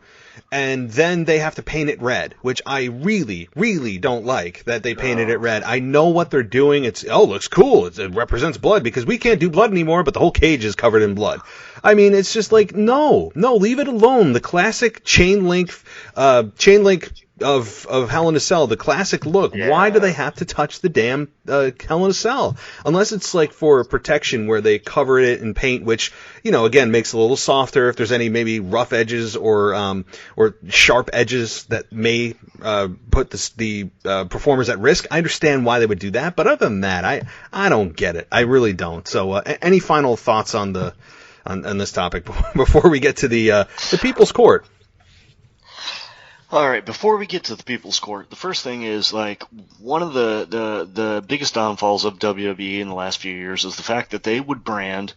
and then they have to paint it red, which I really, really don't like that they painted it red. I know what they're doing. It looks cool. It represents blood because we can't do blood anymore, but the whole cage is covered in blood. I mean, it's just like, no, leave it alone. The classic chain link of Hell in a Cell, the classic look. Yeah. Why do they have to touch the damn Hell in a Cell? Unless it's like for protection where they cover it in paint, which, you know, again, makes it a little softer if there's any maybe rough edges or sharp edges that may put the performers at risk. I understand why they would do that, but other than that, I don't get it. I really don't. So any final thoughts on this topic before we get to the People's Court? All right, before we get to the People's Court, the first thing is, like, one of the biggest downfalls of WWE in the last few years is the fact that they would brand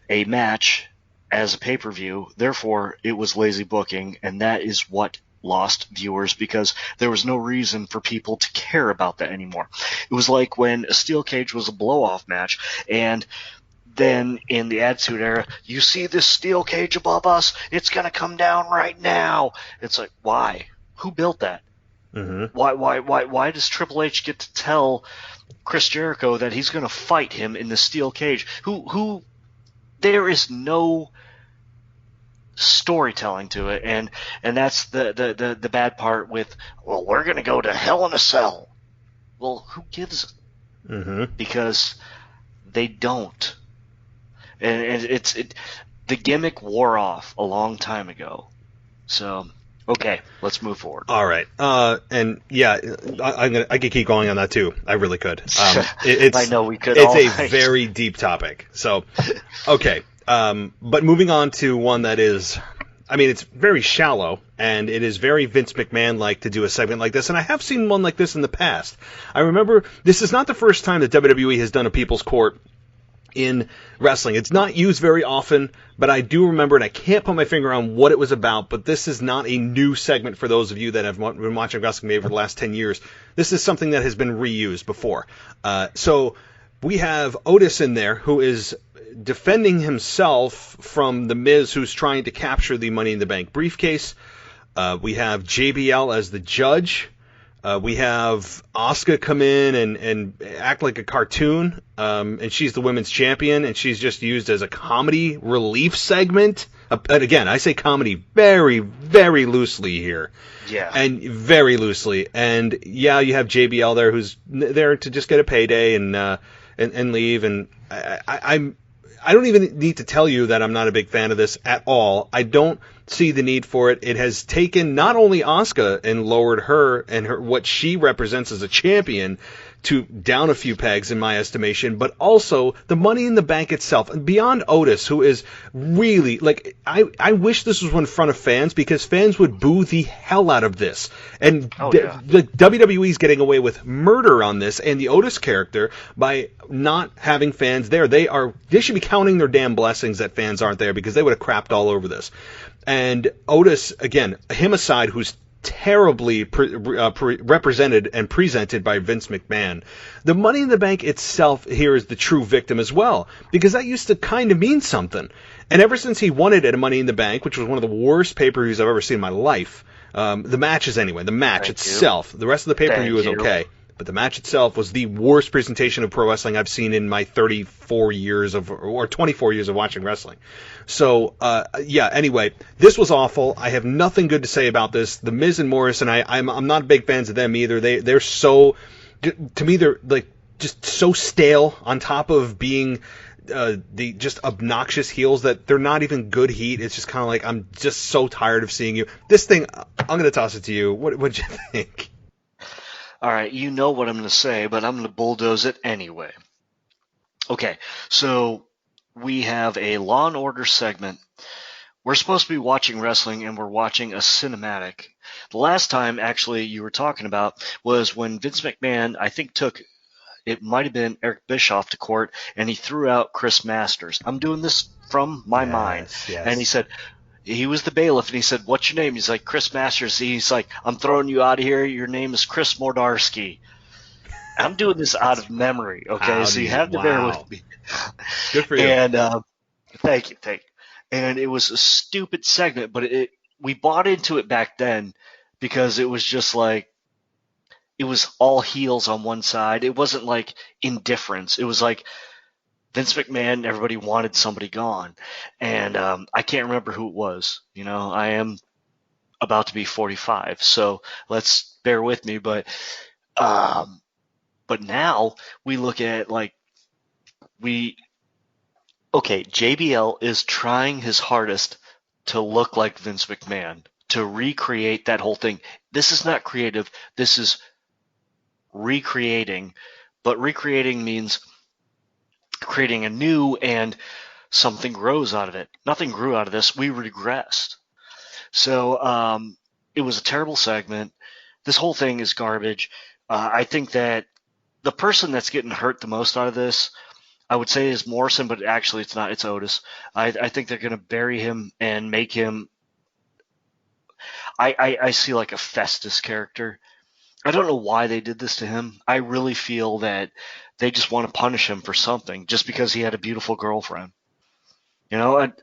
a match as a pay-per-view. Therefore, it was lazy booking, and that is what lost viewers, because there was no reason for people to care about that anymore. It was like when a steel cage was a blow-off match, and then in the Attitude Era, you see this steel cage above us, it's going to come down right now. It's like, why? Who built that? Mm-hmm. Why does Triple H get to tell Chris Jericho that he's going to fight him in the steel cage? Who? There is no storytelling to it, and that's the bad part with, well, we're going to go to Hell in a Cell. Well, who gives? Mm-hmm. Because they don't, and the gimmick wore off a long time ago. So. Okay, let's move forward. All right, and yeah, I could keep going on that too. I really could. I know we could. It's a very deep topic. So, okay, but moving on to one that is, I mean, it's very shallow, and it is very Vince McMahon-like to do a segment like this. And I have seen one like this in the past. I remember this is not the first time that WWE has done a People's Court in wrestling. It's not used very often, but I do remember, and I can't put my finger on what it was about, but this is not a new segment for those of you that have been watching wrestling maybe for the last 10 years. This is something that has been reused before. So we have Otis in there, who is defending himself from The Miz, who's trying to capture the Money in the Bank briefcase. We have JBL as the judge. We have Asuka come in and act like a cartoon, and she's the women's champion, and she's just used as a comedy relief segment. And again, I say comedy very, very loosely here. Yeah. And very loosely. And yeah, you have JBL there, who's there to just get a payday and leave. And I don't even need to tell you that I'm not a big fan of this at all. I don't see the need for it. It has taken not only Asuka and lowered her and what she represents as a champion to down a few pegs in my estimation, but also the Money in the Bank itself. And beyond Otis, who is really, like, I wish this was in front of fans, because fans would boo the hell out of this. And the WWE's getting away with murder on this, and the Otis character, by not having fans there. They should be counting their damn blessings that fans aren't there, because they would have crapped all over this. And Otis, again, him aside, who's terribly represented and presented by Vince McMahon. The Money in the Bank itself here is the true victim as well, because that used to kind of mean something. And ever since he won it at a Money in the Bank, which was one of the worst pay-per-views I've ever seen in my life, the matches anyway, the match itself, the rest of the pay-per-view was okay. But the match itself was the worst presentation of pro wrestling I've seen in my 34 years or 24 years of watching wrestling. So, anyway, this was awful. I have nothing good to say about this. The Miz and Morrison, I'm not big fans of them either. They're so, to me, they're like just so stale, on top of being the just obnoxious heels, that they're not even good heat. It's just kind of like, I'm just so tired of seeing you. This thing, I'm going to toss it to you. What'd you think? All right, you know what I'm going to say, but I'm going to bulldoze it anyway. Okay, so we have a Law & Order segment. We're supposed to be watching wrestling, and we're watching a cinematic. The last time, actually, you were talking about was when Vince McMahon, I think, it might have been Eric Bischoff to court, and he threw out Chris Masters. I'm doing this from my mind. Yes. And he said, he was the bailiff, and he said, "What's your name?" He's like, "Chris Masters." He's like, "I'm throwing you out of here. Your name is Chris Mordarsky." I'm doing this out of memory, okay? So you have to bear with me. Good for you. And thank you. And it was a stupid segment, but we bought into it back then because it was just like, it was all heels on one side. It wasn't like indifference. It was like Vince McMahon, everybody wanted somebody gone. And I can't remember who it was. You know, I am about to be 45, so let's bear with me. But now we look at JBL is trying his hardest to look like Vince McMahon, to recreate that whole thing. This is not creative. This is recreating, but recreating means creating anew, and something grows out of it. Nothing grew out of this. We regressed. So it was a terrible segment. This whole thing is garbage. I think that the person that's getting hurt the most out of this, I would say, is Morrison, but actually it's not. It's Otis. I think they're going to bury him and make him. I see like a Festus character. I don't know why they did this to him. I really feel that they just want to punish him for something just because he had a beautiful girlfriend. You know, and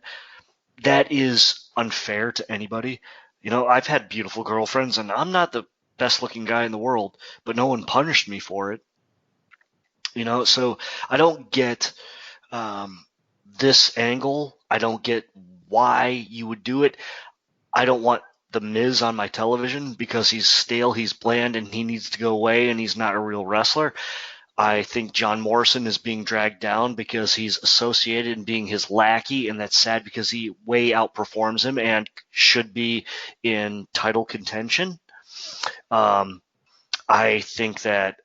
that is unfair to anybody. You know, I've had beautiful girlfriends, and I'm not the best looking guy in the world, but no one punished me for it. You know, so I don't get this angle. I don't get why you would do it. I don't want The Miz on my television because he's stale, he's bland, and he needs to go away, and he's not a real wrestler. I think John Morrison is being dragged down because he's associated in being his lackey, and that's sad because he way outperforms him and should be in title contention. I think that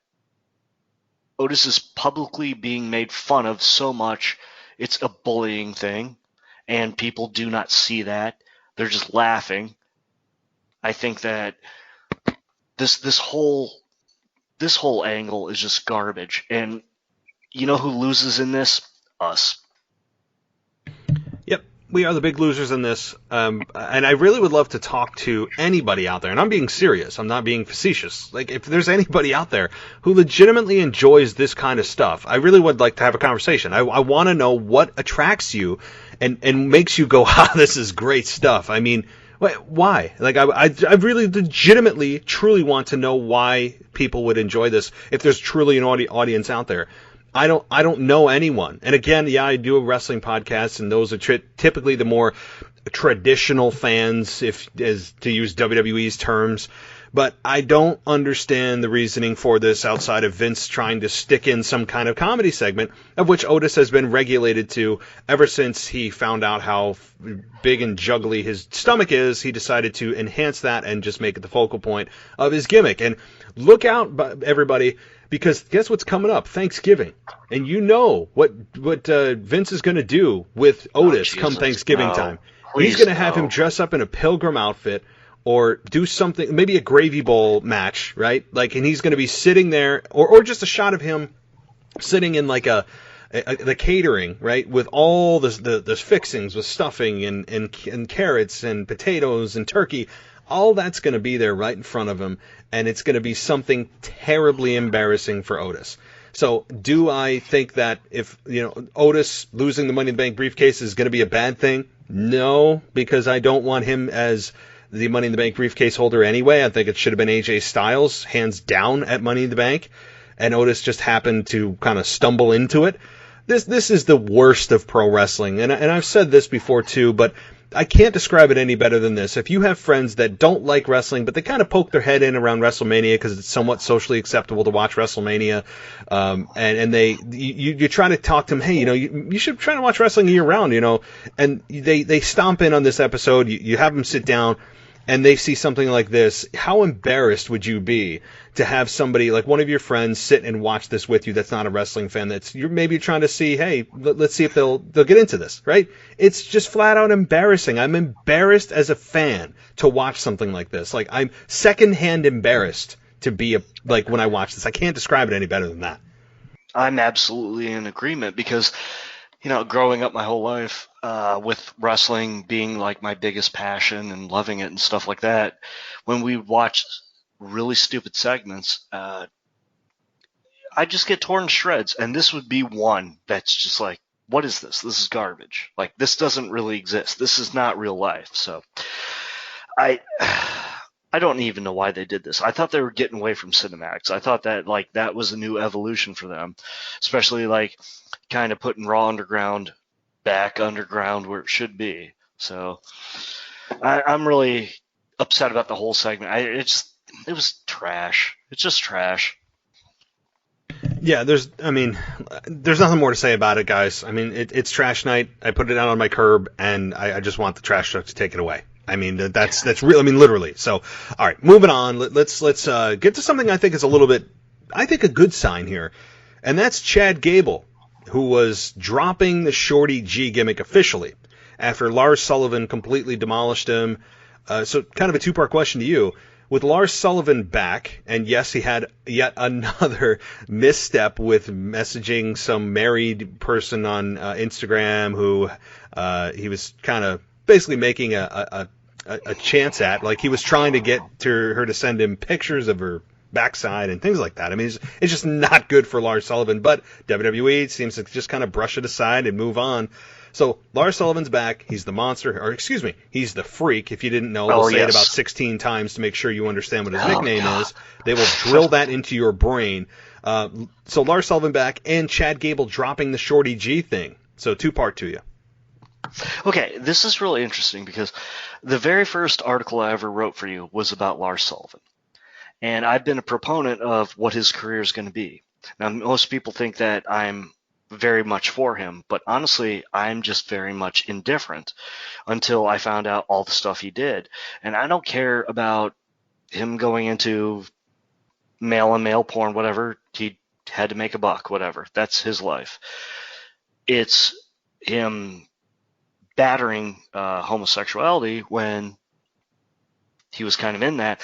Otis is publicly being made fun of so much, it's a bullying thing, and people do not see that. They're just laughing. I think that this whole angle is just garbage. And you know who loses in this? Us. Yep, we are the big losers in this. And I really would love to talk to anybody out there. And I'm being serious. I'm not being facetious. Like, if there's anybody out there who legitimately enjoys this kind of stuff, I really would like to have a conversation. I want to know what attracts you and makes you go, this is great stuff. I mean, why? Like, I really legitimately, truly want to know why people would enjoy this if there's truly an audience out there. I don't know anyone. And again, yeah, I do a wrestling podcast, and those are typically the more traditional fans, as to use WWE's terms. But I don't understand the reasoning for this outside of Vince trying to stick in some kind of comedy segment, of which Otis has been regulated to ever since he found out how big and juggly his stomach is. He decided to enhance that and just make it the focal point of his gimmick. And look out, everybody, because guess what's coming up? Thanksgiving. And you know what Vince is going to do with Otis come Thanksgiving time. He's going to have him dress up in a pilgrim outfit, or do something, maybe a gravy bowl match, right? Like, and he's going to be sitting there, or just a shot of him sitting in like the catering, right, with all the fixings, with stuffing and carrots and potatoes and turkey. All that's going to be there right in front of him, and it's going to be something terribly embarrassing for Otis. So, do I think that if Otis losing the Money in the Bank briefcase is going to be a bad thing? No, because I don't want him as the Money in the Bank briefcase holder anyway. I think it should have been AJ Styles, hands down, at Money in the Bank, and Otis just happened to kind of stumble into it. This is the worst of pro wrestling, and I've said this before too, but I can't describe it any better than this. If you have friends that don't like wrestling, but they kind of poke their head in around WrestleMania because it's somewhat socially acceptable to watch WrestleMania, and you try to talk to them, hey, you should try to watch wrestling year round, and they stomp in on this episode. You have them sit down, and they see something like this. How embarrassed would you be to have somebody like one of your friends sit and watch this with you that's not a wrestling fan, you're maybe trying to see, hey, let's see if they'll get into this, right? It's just flat out embarrassing. I'm embarrassed as a fan to watch something like this. Like, I'm secondhand embarrassed to be like when I watch this. I can't describe it any better than that. I'm absolutely in agreement because, growing up my whole life, with wrestling being like my biggest passion and loving it and stuff like that, when we watch really stupid segments, I just get torn to shreds. And this would be one that's just like, what is this? This is garbage. Like, this doesn't really exist. This is not real life. So I don't even know why they did this. I thought they were getting away from cinematics. I thought that that was a new evolution for them, especially kind of putting Raw Underground back underground where it should be. So I'm really upset about the whole segment. It was trash. It's just trash. Yeah, there's nothing more to say about it, guys. I mean, it's trash night. I put it out on my curb, and I just want the trash truck to take it away. I mean, that's real. I mean, literally. So, all right, moving on. Let's get to something I think is a good sign here, and that's Chad Gable, who was dropping the Shorty G gimmick officially after Lars Sullivan completely demolished him. So kind of a two-part question to you. With Lars Sullivan back, and yes, he had yet another misstep with messaging some married person on Instagram who he was kind of basically making a chance at. Like, he was trying to get her to send him pictures of her backside and things like that. I mean, it's just not good for Lars Sullivan, but WWE seems to just kind of brush it aside and move on. So Lars Sullivan's back. He's the monster, or excuse me, he's the freak. If you didn't know, they'll say it about 16 times to make sure you understand what his nickname is. They will drill that into your brain. So Lars Sullivan back, and Chad Gable dropping the Shorty G thing. So two-part to you. Okay, this is really interesting because the very first article I ever wrote for you was about Lars Sullivan. And I've been a proponent of what his career is going to be. Now, most people think that I'm very much for him, but honestly, I'm just very much indifferent until I found out all the stuff he did. And I don't care about him going into male-on-male porn, whatever. He had to make a buck, whatever. That's his life. It's him battering homosexuality when he was kind of in that,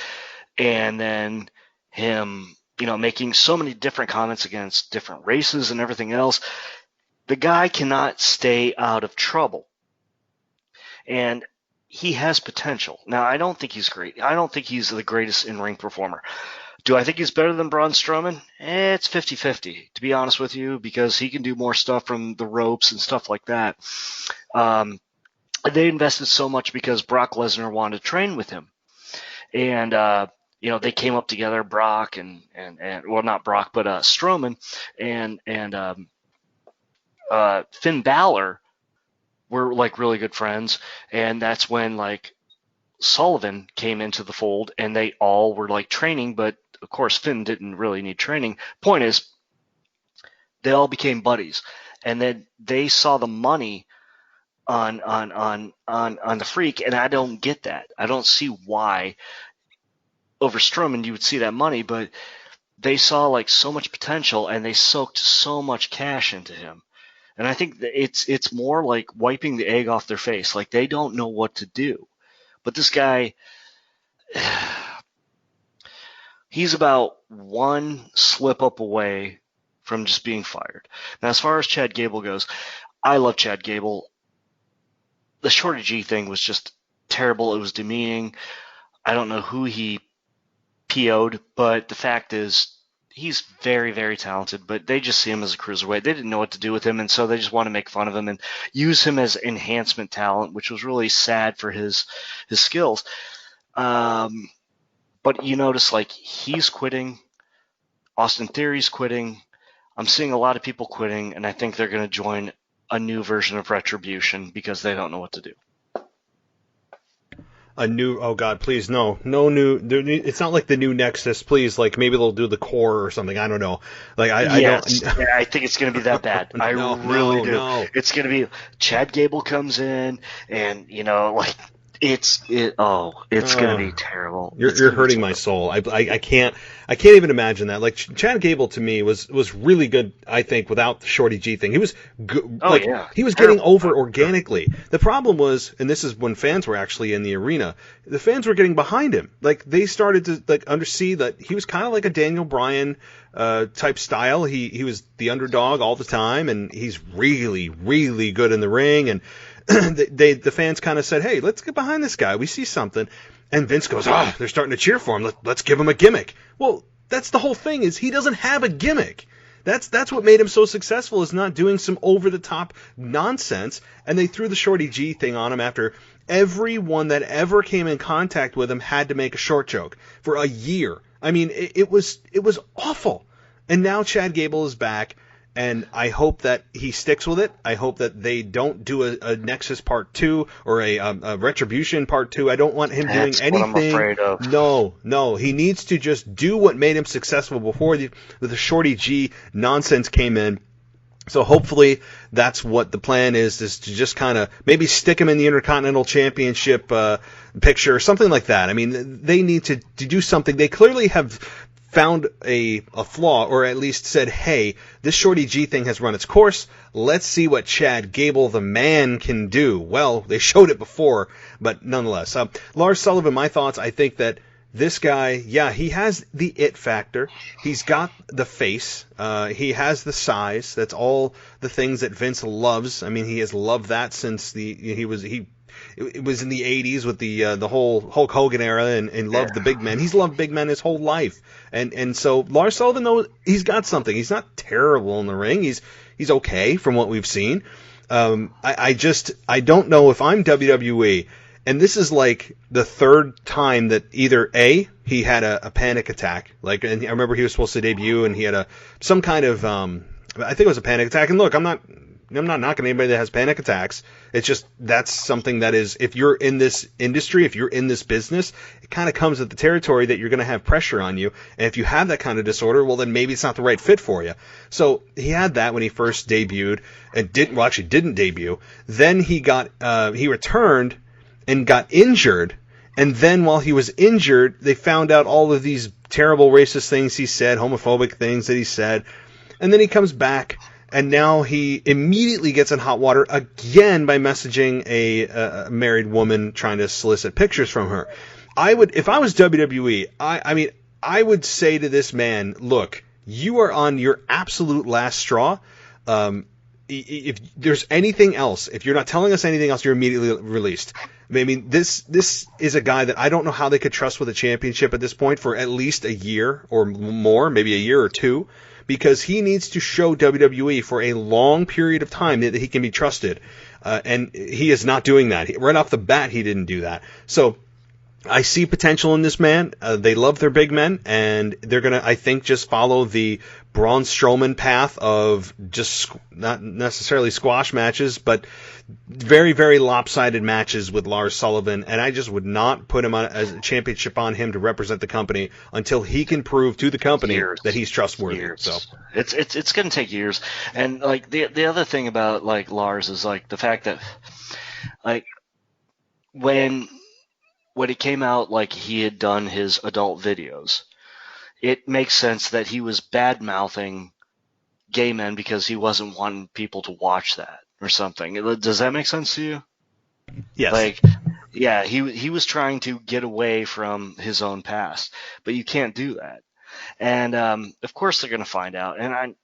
and then him making so many different comments against different races and everything else. The guy cannot stay out of trouble. And he has potential. Now, I don't think he's great. I don't think he's the greatest in-ring performer. Do I think he's better than Braun Strowman? It's 50-50, to be honest with you, because he can do more stuff from the ropes and stuff like that. They invested so much because Brock Lesnar wanted to train with him. And, they came up together, Brock and well, not Brock, but Strowman and Finn Balor were like really good friends, and that's when like Sullivan came into the fold, and they all were like training, but of course Finn didn't really need training. Point is, they all became buddies, and then they saw the money on the Freak, and I don't get that. I don't see why. Over Strowman, you would see that money, but they saw like so much potential, and they soaked so much cash into him. And I think that it's more like wiping the egg off their face. Like, they don't know what to do. But this guy, he's about one slip up away from just being fired. Now, as far as Chad Gable goes, I love Chad Gable. The Shorty G thing was just terrible. It was demeaning. I don't know who he PO'd, but the fact is he's very, very talented, but they just see him as a cruiserweight. They didn't know what to do with him, and so they just want to make fun of him and use him as enhancement talent, which was really sad for his skills. But you notice, like, he's quitting. Austin Theory's quitting. I'm seeing a lot of people quitting, and I think they're going to join a new version of Retribution because they don't know what to do. Oh God, please, no new, it's not like the new Nexus, please, like, maybe they'll do the Core or something, I don't know. Like, I don't. Yeah, I think it's going to be that bad. I really do. No. It's going to be, Chad Gable comes in, and, it's going to be terrible. You're hurting my soul. I can't even imagine that. Like, Chad Gable to me was really good, I think, without the Shorty G thing. He was good. He was getting over organically. The problem was, and this is when fans were actually in the arena, the fans were getting behind him. Like, they started to undersee that he was kind of like a Daniel Bryan type style. He was the underdog all the time, and he's really, really good in the ring, and the fans kind of said, hey, let's get behind this guy. We see something. And Vince goes, they're starting to cheer for him. Let's give him a gimmick. Well, that's the whole thing, is he doesn't have a gimmick. That's what made him so successful, is not doing some over-the-top nonsense. And they threw the Shorty G thing on him after everyone that ever came in contact with him had to make a short joke for a year. I mean, it was awful. And now Chad Gable is back. And I hope that he sticks with it. I hope that they don't do a Nexus Part 2 or a Retribution Part 2. I don't want him doing anything. That's what I'm afraid of. No. He needs to just do what made him successful before the Shorty G nonsense came in. So hopefully that's what the plan is to just kind of maybe stick him in the Intercontinental Championship picture or something like that. I mean, they need to do something. They clearly have found a flaw, or at least said, hey, this Shorty G thing has run its course. Let's see what Chad Gable, the man, can do. Well, they showed it before, but nonetheless. Lars Sullivan, my thoughts, I think that this guy, yeah, he has the it factor. He's got the face. He has the size. That's all the things that Vince loves. I mean, he has loved that since it was in the 80s with the whole Hulk Hogan era and loved the big men. He's loved big men his whole life. And so Lars Sullivan, though, he's got something. He's not terrible in the ring. He's okay from what we've seen. I don't know if I'm WWE. And this is like the third time that either A, he had a panic attack, and I remember he was supposed to debut and he had some kind of, I think it was a panic attack. And look, I'm not knocking anybody that has panic attacks. It's just, that's something that is, if you're in this industry, if you're in this business, it kind of comes with the territory that you're going to have pressure on you. And if you have that kind of disorder, well, then maybe it's not the right fit for you. So he had that when he first debuted and didn't debut. Then he returned and got injured, and then while he was injured, they found out all of these terrible racist things he said, homophobic things that he said, and then he comes back, and now he immediately gets in hot water again by messaging a married woman trying to solicit pictures from her. If I was WWE, I would say to this man, look, you are on your absolute last straw. If there's anything else, if you're not telling us anything else, you're immediately released. I mean, this is a guy that I don't know how they could trust with a championship at this point for at least a year or more, maybe a year or two, because he needs to show WWE for a long period of time that he can be trusted. And he is not doing that. Right off the bat, he didn't do that. So I see potential in this man. They love their big men, and they're going to, I think, just follow the Braun Strowman path of just not necessarily squash matches, but very, very lopsided matches with Lars Sullivan, and I just would not put him on as a championship on him to represent the company until he can prove to the company that he's trustworthy. So it's going to take years. And like the other thing about like Lars is like the fact that like when it came out like he had done his adult videos, it makes sense that he was bad-mouthing gay men because he wasn't wanting people to watch that or something. Does that make sense to you? Yes. Like, yeah, he was trying to get away from his own past, but you can't do that. And of course they're going to find out. And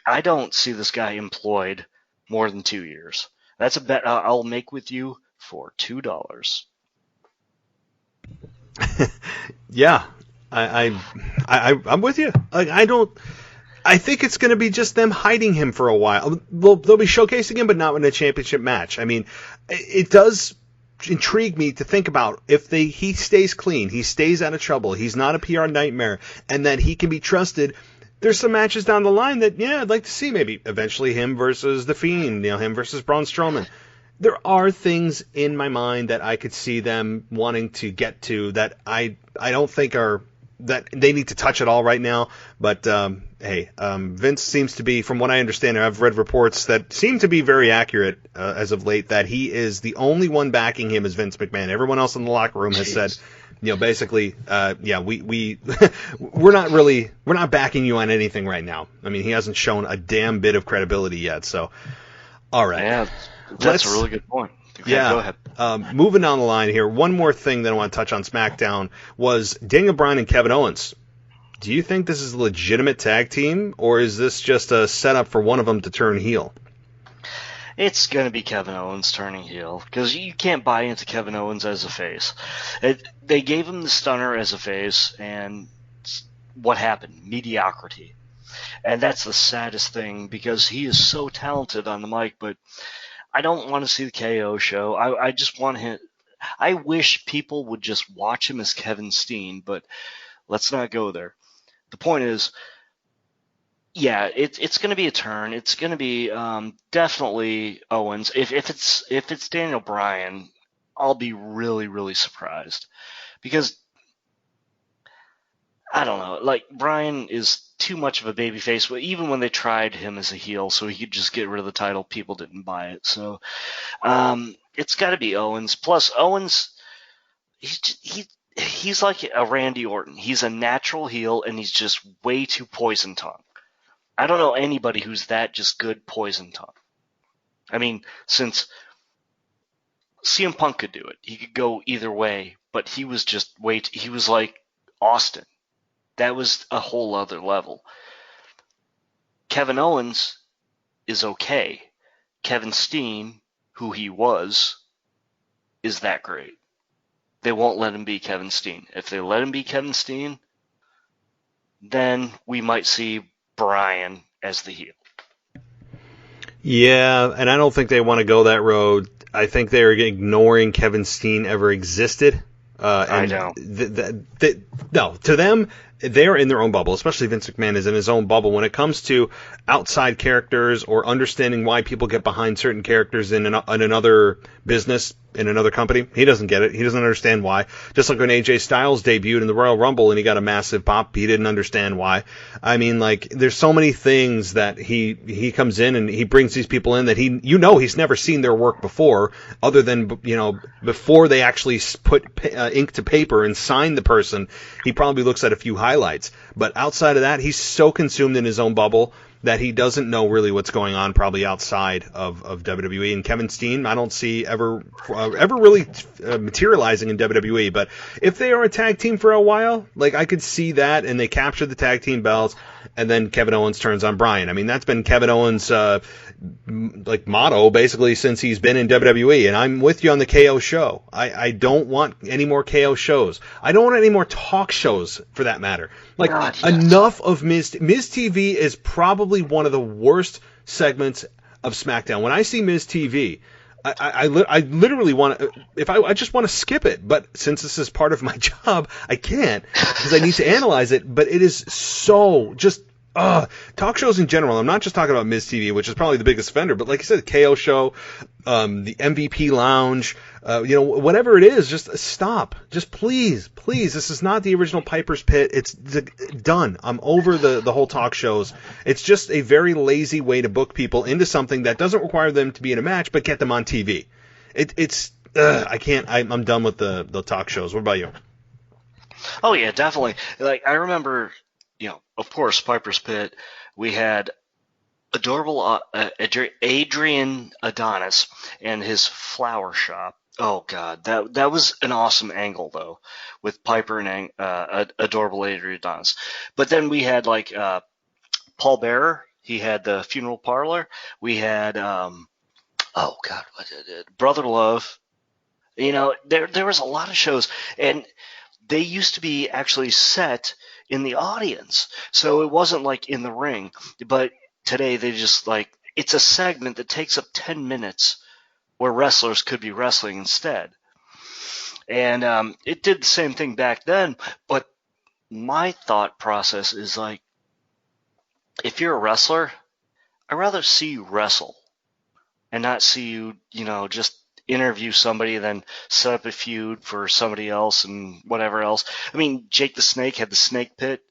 I don't see this guy employed more than 2 years. That's a bet I'll make with you for $2. Yeah, I'm with you. Like, I think it's going to be just them hiding him for a while. They'll be showcasing him, but not in a championship match. I mean, it does intrigue me to think about if he stays clean, he stays out of trouble, he's not a PR nightmare, and that he can be trusted. There's some matches down the line that, yeah, I'd like to see. Maybe eventually him versus The Fiend, him versus Braun Strowman. There are things in my mind that I could see them wanting to get to that I don't think are that they need to touch at all right now. But hey, Vince seems to be, from what I understand, I've read reports that seem to be very accurate as of late, that he is the only one backing him as Vince McMahon. Everyone else in the locker room has said, basically, we're not backing you on anything right now. I mean, he hasn't shown a damn bit of credibility yet. So, all right. Yeah. That's a really good point. Okay, yeah. Go ahead. Moving down the line here, one more thing that I want to touch on SmackDown was Daniel Bryan and Kevin Owens. Do you think this is a legitimate tag team, or is this just a setup for one of them to turn heel? It's going to be Kevin Owens turning heel, because you can't buy into Kevin Owens as a face. They gave him the stunner as a face, and what happened? Mediocrity. And that's the saddest thing, because he is so talented on the mic, but I don't want to see the KO show. I just want him. I wish people would just watch him as Kevin Steen, but let's not go there. The point is, yeah, it's going to be a turn. It's going to be definitely Owens. If it's Daniel Bryan, I'll be really, really surprised, because I don't know. Like, Bryan is too much of a babyface. Even when they tried him as a heel so he could just get rid of the title, people didn't buy it. So it's got to be Owens. Plus, Owens, he's like a Randy Orton. He's a natural heel, and he's just way too poison tongue. I don't know anybody who's that just good poison tongue. I mean, since CM Punk could do it, he could go either way, but he was just he was like Austin. That was a whole other level. Kevin Owens is okay. Kevin Steen, who he was, is that great. They won't let him be Kevin Steen. If they let him be Kevin Steen, then we might see Bryan as the heel. Yeah, and I don't think they want to go that road. I think they're ignoring Kevin Steen ever existed. I know. No, to them, they're in their own bubble, especially Vince McMahon is in his own bubble. When it comes to outside characters or understanding why people get behind certain characters in another business, in another company, he doesn't get it. He doesn't understand why. Just like when AJ Styles debuted in the Royal Rumble and he got a massive pop, he didn't understand why. I mean, like, there's so many things that he comes in and he brings these people in that he's never seen their work before, other than, before they actually put ink to paper and sign the person. He probably looks at a few highlights, but outside of that, he's so consumed in his own bubble that he doesn't know really what's going on probably outside of WWE. And Kevin Steen, I don't see ever really materializing in WWE. But if they are a tag team for a while, like, I could see that, and they capture the tag team belts, and then Kevin Owens turns on Bryan. I mean, that's been Kevin Owens' motto basically since he's been in WWE. And I'm with you on the KO show. I don't want any more KO shows. I don't want any more talk shows, for that matter. Like, God, yes. Enough of Miz TV is probably one of the worst segments of SmackDown. When I see Miz TV, I literally want to, I just want to skip it. But since this is part of my job, I can't, because I need to analyze it. But it is so just, talk shows in general. I'm not just talking about Miz TV, which is probably the biggest offender, but like I said, the KO show, the MVP Lounge, whatever it is, just stop. Just please. This is not the original Piper's Pit. It's done. I'm over the whole talk shows. It's just a very lazy way to book people into something that doesn't require them to be in a match, but get them on TV. I can't. I'm done with the talk shows. What about you? Oh yeah, definitely. Like, I remember, of course, Piper's Pit. We had adorable Adrian Adonis and his flower shop. Oh God, that was an awesome angle though, with Piper and adorable Adrian Adonis. But then we had like Paul Bearer. He had the funeral parlor. We had Brother Love. There was a lot of shows, and they used to be actually set in the audience, so it wasn't like in the ring. But today they just, like, it's a segment that takes up 10 minutes where wrestlers could be wrestling instead. And it did the same thing back then, but my thought process is like, if you're a wrestler, I'd rather see you wrestle and not see you, just interview somebody and then set up a feud for somebody else and whatever else. I mean, Jake the Snake had the Snake Pit,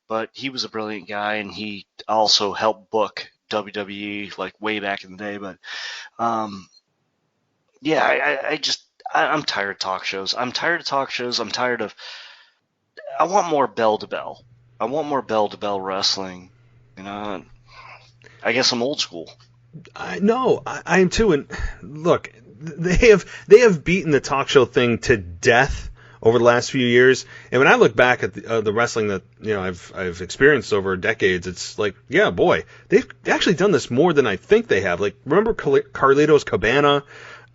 but he was a brilliant guy, and he also helped book WWE like way back in the day. But I'm tired of talk shows. I'm tired of. I want more bell to bell. I want more bell to bell wrestling. I guess I'm old school. I am too. And look, they have beaten the talk show thing to death over the last few years. And when I look back at the wrestling that I've experienced over decades, it's like, yeah, boy, they've actually done this more than I think they have. Like, remember Carlitos Cabana,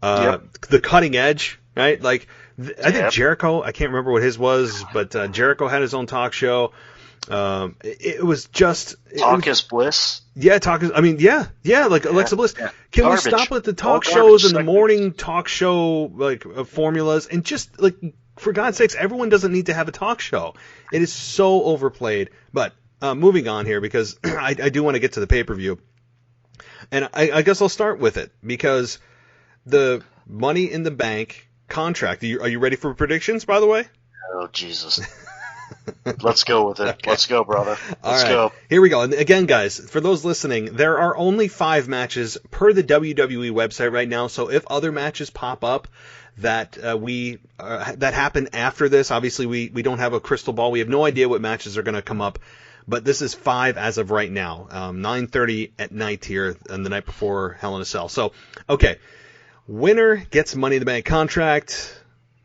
the Cutting Edge, right? Like, I think Jericho, I can't remember what his was, but Jericho had his own talk show. It was just Talk is Bliss. Yeah, like Alexa Bliss. Yeah. Can we stop with the talk shows and the morning talk show formulas, and just, like, for God's sakes, everyone doesn't need to have a talk show. It is so overplayed. But moving on here, because I do want to get to the pay-per-view, and I guess I'll start with it, because the Money in the Bank contract. Are you ready for predictions, by the way? Oh, Jesus. Let's go with it. Okay. Let's go, brother. Let's go. Here we go. And again, guys, for those listening, there are only 5 matches per the WWE website right now. So if other matches pop up that that happen after this, obviously we don't have a crystal ball. We have no idea what matches are going to come up. But this is 5 as of right now. 9:30 at night here, and the night before Hell in a Cell. So, okay. Winner gets Money in the Bank contract.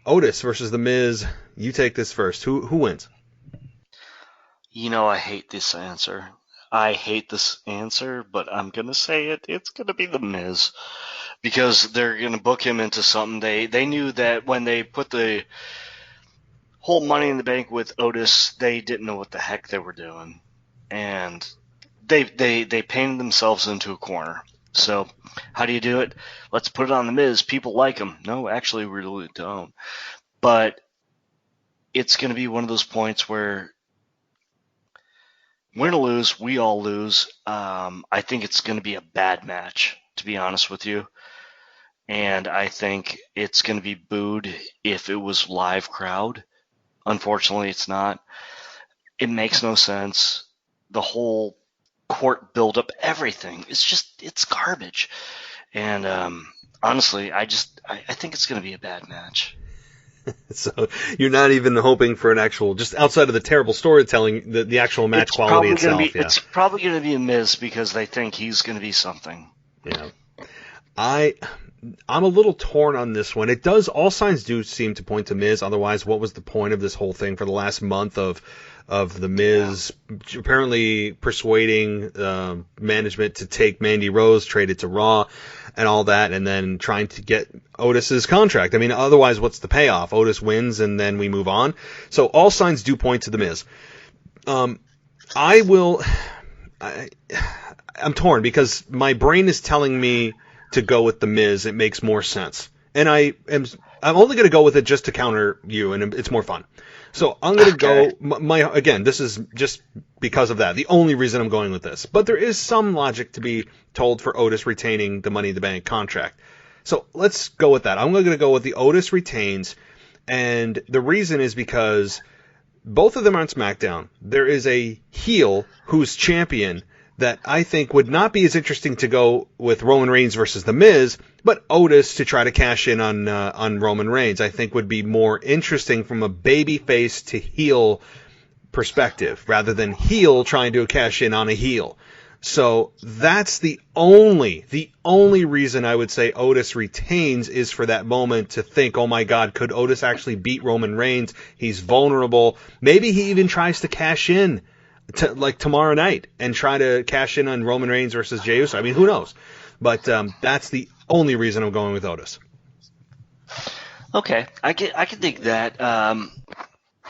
Otis versus The Miz. You take this first. Who wins? You know, I hate this answer. But I'm going to say it. It's going to be The Miz. Because they're going to book him into something. They knew that when they put the whole Money in the Bank with Otis, they didn't know what the heck they were doing. And they painted themselves into a corner. So how do you do it? Let's put it on The Miz. People like him. No, actually, we really don't. But it's going to be one of those points where win or lose, we all lose. I think it's going to be a bad match, to be honest with you. And I think it's going to be booed if it was live crowd. Unfortunately, it's not. It makes no sense. The whole court build-up, everything, it's garbage. And honestly, I think it's going to be a bad match. So you're not even hoping for an actual, just outside of the terrible storytelling, the actual match quality itself. It's probably going to be a Miz because they think he's going to be something. Yeah. I'm a little torn on this one. It does, all signs do seem to point to Miz. Otherwise, what was the point of this whole thing for the last month of the Miz apparently persuading management to take Mandy Rose, trade it to Raw, and all that, and then trying to get Otis's contract. I mean, otherwise, what's the payoff? Otis wins, and then we move on. So all signs do point to the Miz. I'm torn because my brain is telling me to go with the Miz. It makes more sense, and I'm only going to go with it just to counter you, and it's more fun. So I'm going to go, again, this is just because of that. The only reason I'm going with this. But there is some logic to be told for Otis retaining the Money in the Bank contract. So let's go with that. I'm going to go with the Otis retains. And the reason is because both of them are on SmackDown. There is a heel who's champion that I think would not be as interesting to go with Roman Reigns versus The Miz, but Otis to try to cash in on Roman Reigns, I think would be more interesting from a babyface to heel perspective, rather than heel trying to cash in on a heel. So that's the only reason I would say Otis retains is for that moment to think, oh my God, could Otis actually beat Roman Reigns? He's vulnerable. Maybe he even tries to cash in like tomorrow night and try to cash in on Roman Reigns versus Jay Uso. I mean, who knows? But that's the only reason I'm going with Otis. Okay, I can dig that.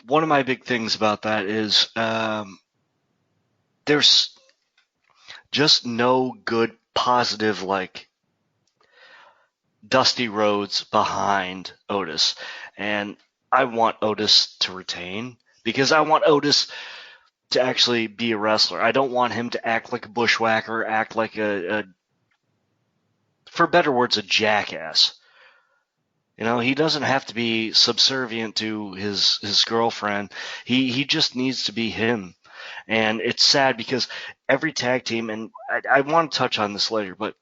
One of my big things about that is there's just no good positive like dusty roads behind Otis, and I want Otis to retain because I want Otis to actually be a wrestler. I don't want him to act like a bushwhacker, act like a for better words, a jackass. You know, he doesn't have to be subservient to his girlfriend. He just needs to be him. And it's sad because every tag team, and I want to touch on this later, but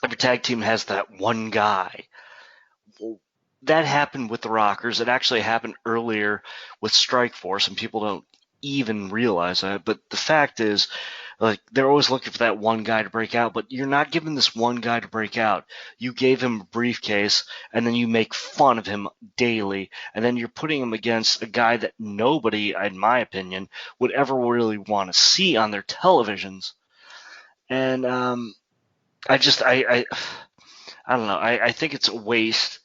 every tag team has that one guy. That happened with the Rockers. It actually happened earlier with Strikeforce, and people don't even realize that. But the fact is, like, they're always looking for that one guy to break out, but you're not giving this one guy to break out. You gave him a briefcase, and then you make fun of him daily, and then you're putting him against a guy that nobody, in my opinion, would ever really want to see on their televisions. And I don't know. I think it's a waste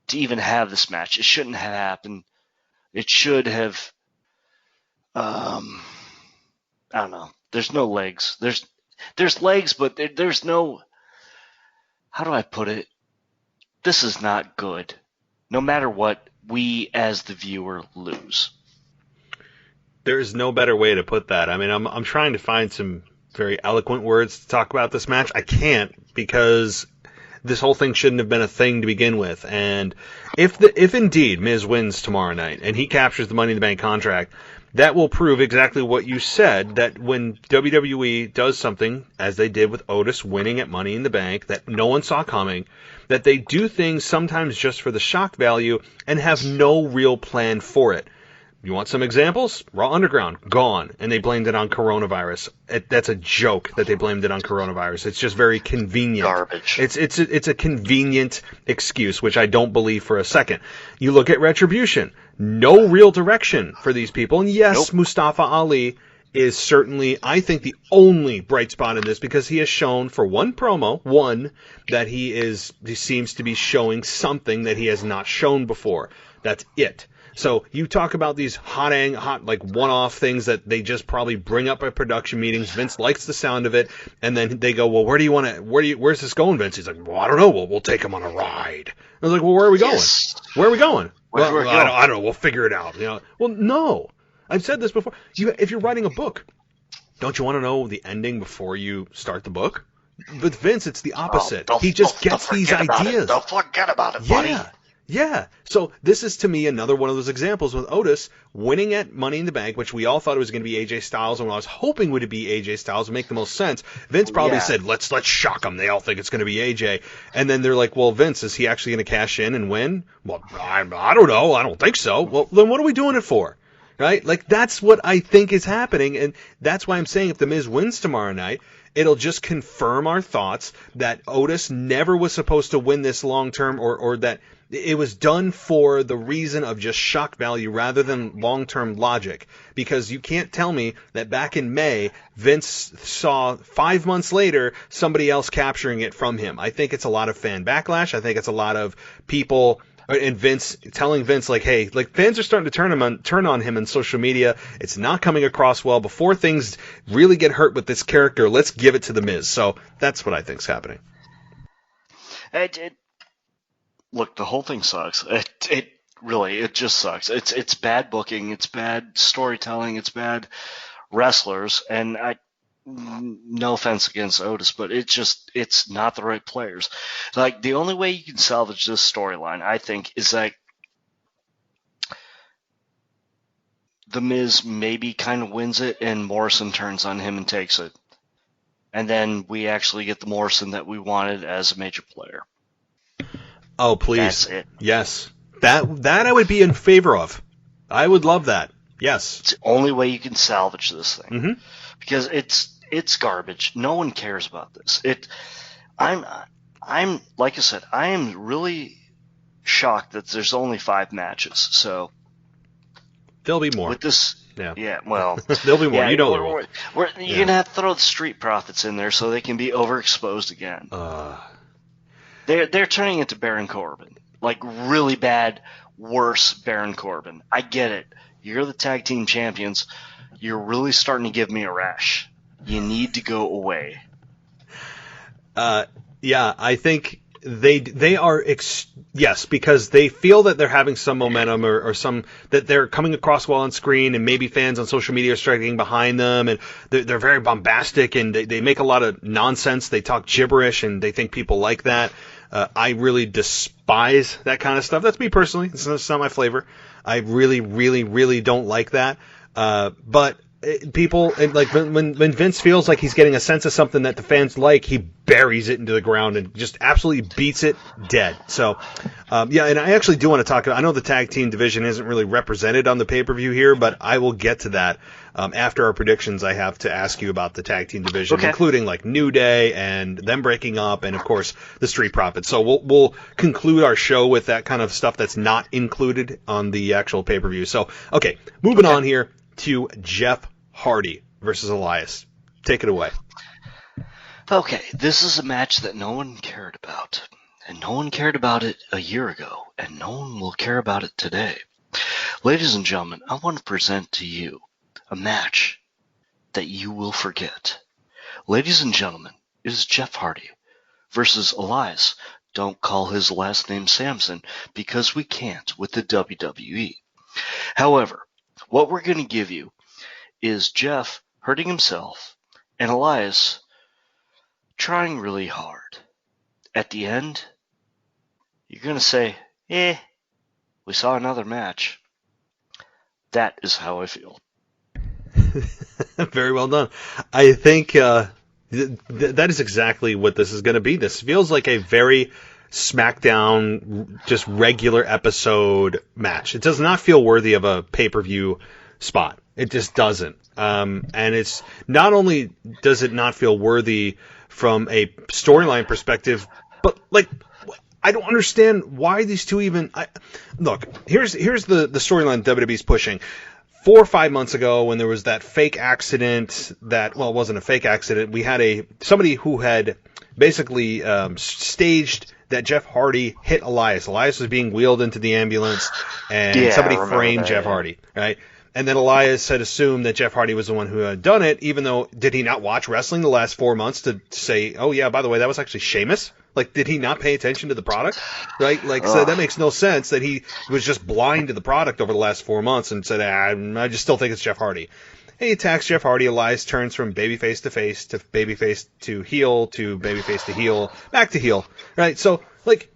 to even have this match. It shouldn't have happened. It should have. I don't know. There's no legs. There's legs, but there's no. How do I put it? This is not good. No matter what, we as the viewer lose. There's no better way to put that. I mean, I'm trying to find some very eloquent words to talk about this match. I can't because this whole thing shouldn't have been a thing to begin with. And if indeed Miz wins tomorrow night and he captures the Money in the Bank contract, that will prove exactly what you said, that when WWE does something, as they did with Otis winning at Money in the Bank, that no one saw coming, that they do things sometimes just for the shock value and have no real plan for it. You want some examples? Raw Underground, gone, and they blamed it on coronavirus. That's a joke that they blamed it on coronavirus. It's just very convenient. Garbage. It's a convenient excuse, which I don't believe for a second. You look at Retribution, no real direction for these people, and yes, nope. Mustafa Ali is certainly, I think, the only bright spot in this, because he has shown for one promo, that he seems to be showing something that he has not shown before. That's it. So you talk about these hot like one-off things that they just probably bring up at production meetings. Vince likes the sound of it, and then they go, "Well, where's this going, Vince?" He's like, "Well, I don't know. We'll take him on a ride." I was like, "Well, where are we going? Yes. Where are we going?" Well, I don't know. We'll figure it out. Well, no. I've said this before. If you're writing a book, don't you want to know the ending before you start the book? With Vince, it's the opposite. He just gets these ideas. Don't forget about it, buddy. Yeah. So this is, to me, another one of those examples with Otis winning at Money in the Bank, which we all thought it was going to be AJ Styles, and I was hoping would it be AJ Styles to make the most sense. Vince probably said, let's shock them. They all think it's going to be AJ. And then they're like, well, Vince, is he actually going to cash in and win? Well, I don't know. I don't think so. Well, then what are we doing it for? Right? Like, that's what I think is happening, and that's why I'm saying if The Miz wins tomorrow night, it'll just confirm our thoughts that Otis never was supposed to win this long term, or that it was done for the reason of just shock value rather than long-term logic. Because you can't tell me that back in May, Vince saw 5 months later somebody else capturing it from him. I think it's a lot of fan backlash. I think it's a lot of people and Vince telling Vince, like, hey, like, fans are starting to turn on him on social media. It's not coming across well. Before things really get hurt with this character, let's give it to The Miz. So that's what I think's happening. Look, the whole thing sucks. It just sucks. It's bad booking. It's bad storytelling. It's bad wrestlers. And no offense against Otis, but it's not the right players. Like, the only way you can salvage this storyline, I think, is like The Miz maybe kind of wins it and Morrison turns on him and takes it. And then we actually get the Morrison that we wanted as a major player. Oh, please. That's it. Yes. That I would be in favor of. I would love that. Yes. It's the only way you can salvage this thing. Mm-hmm. Because it's garbage. No one cares about this. I'm like I said, I am really shocked that there's only 5 matches. So there'll be more. With this, yeah, well, there'll be more. Yeah, you know there will. You're gonna have to throw the Street Profits in there so they can be overexposed again. They're turning into Baron Corbin, like really bad, worse Baron Corbin. I get it. You're the tag team champions. You're really starting to give me a rash. You need to go away. Yeah, I think they are yes, because they feel that they're having some momentum or some that they're coming across well on screen, and maybe fans on social media are striking behind them, and they're very bombastic and they make a lot of nonsense. They talk gibberish and they think people like that. I really despise that kind of stuff. That's me personally. It's not my flavor. I really, really, really don't like that. But people, like when Vince feels like he's getting a sense of something that the fans like, he buries it into the ground and just absolutely beats it dead. So, yeah, and I actually do want to talk about, I know the tag team division isn't really represented on the pay-per-view here, but I will get to that. After our predictions, I have to ask you about the tag team division, including like New Day and them breaking up, and of course the Street Profits. So we'll conclude our show with that kind of stuff that's not included on the actual pay-per-view. So, okay, moving on here to Jeff Hardy versus Elias. Take it away. Okay, this is a match that no one cared about, and no one cared about it a year ago, and no one will care about it today. Ladies and gentlemen, I want to present to you a match that you will forget. Ladies and gentlemen, it is Jeff Hardy versus Elias. Don't call his last name Samson, because we can't with the WWE. However, what we're going to give you is Jeff hurting himself and Elias trying really hard. at the end, you're going to say, we saw another match. That is how I feel. Very well done. I think that is exactly what this is going to be. This feels like a very Smackdown, just regular episode match. It does not feel worthy of a pay-per-view spot. It just doesn't. And it's not only does it not feel worthy from a storyline perspective, but like I don't understand why these two even. Look, here's the storyline WWE's pushing. 4 or 5 months ago, when there was that fake accident, it wasn't a fake accident. We had somebody who had basically staged that Jeff Hardy hit Elias. Elias was being wheeled into the ambulance, and somebody framed Jeff Hardy, right? And then Elias had assumed that Jeff Hardy was the one who had done it, even though, did he not watch wrestling the last 4 months to say, oh yeah, by the way, that was actually Sheamus? Like, did he not pay attention to the product? Right? Like, so that makes no sense that he was just blind to the product over the last 4 months and said, I just still think it's Jeff Hardy. He attacks Jeff Hardy. Elias turns from babyface to face to babyface to heel to babyface to heel, back to heel. Right? So, like,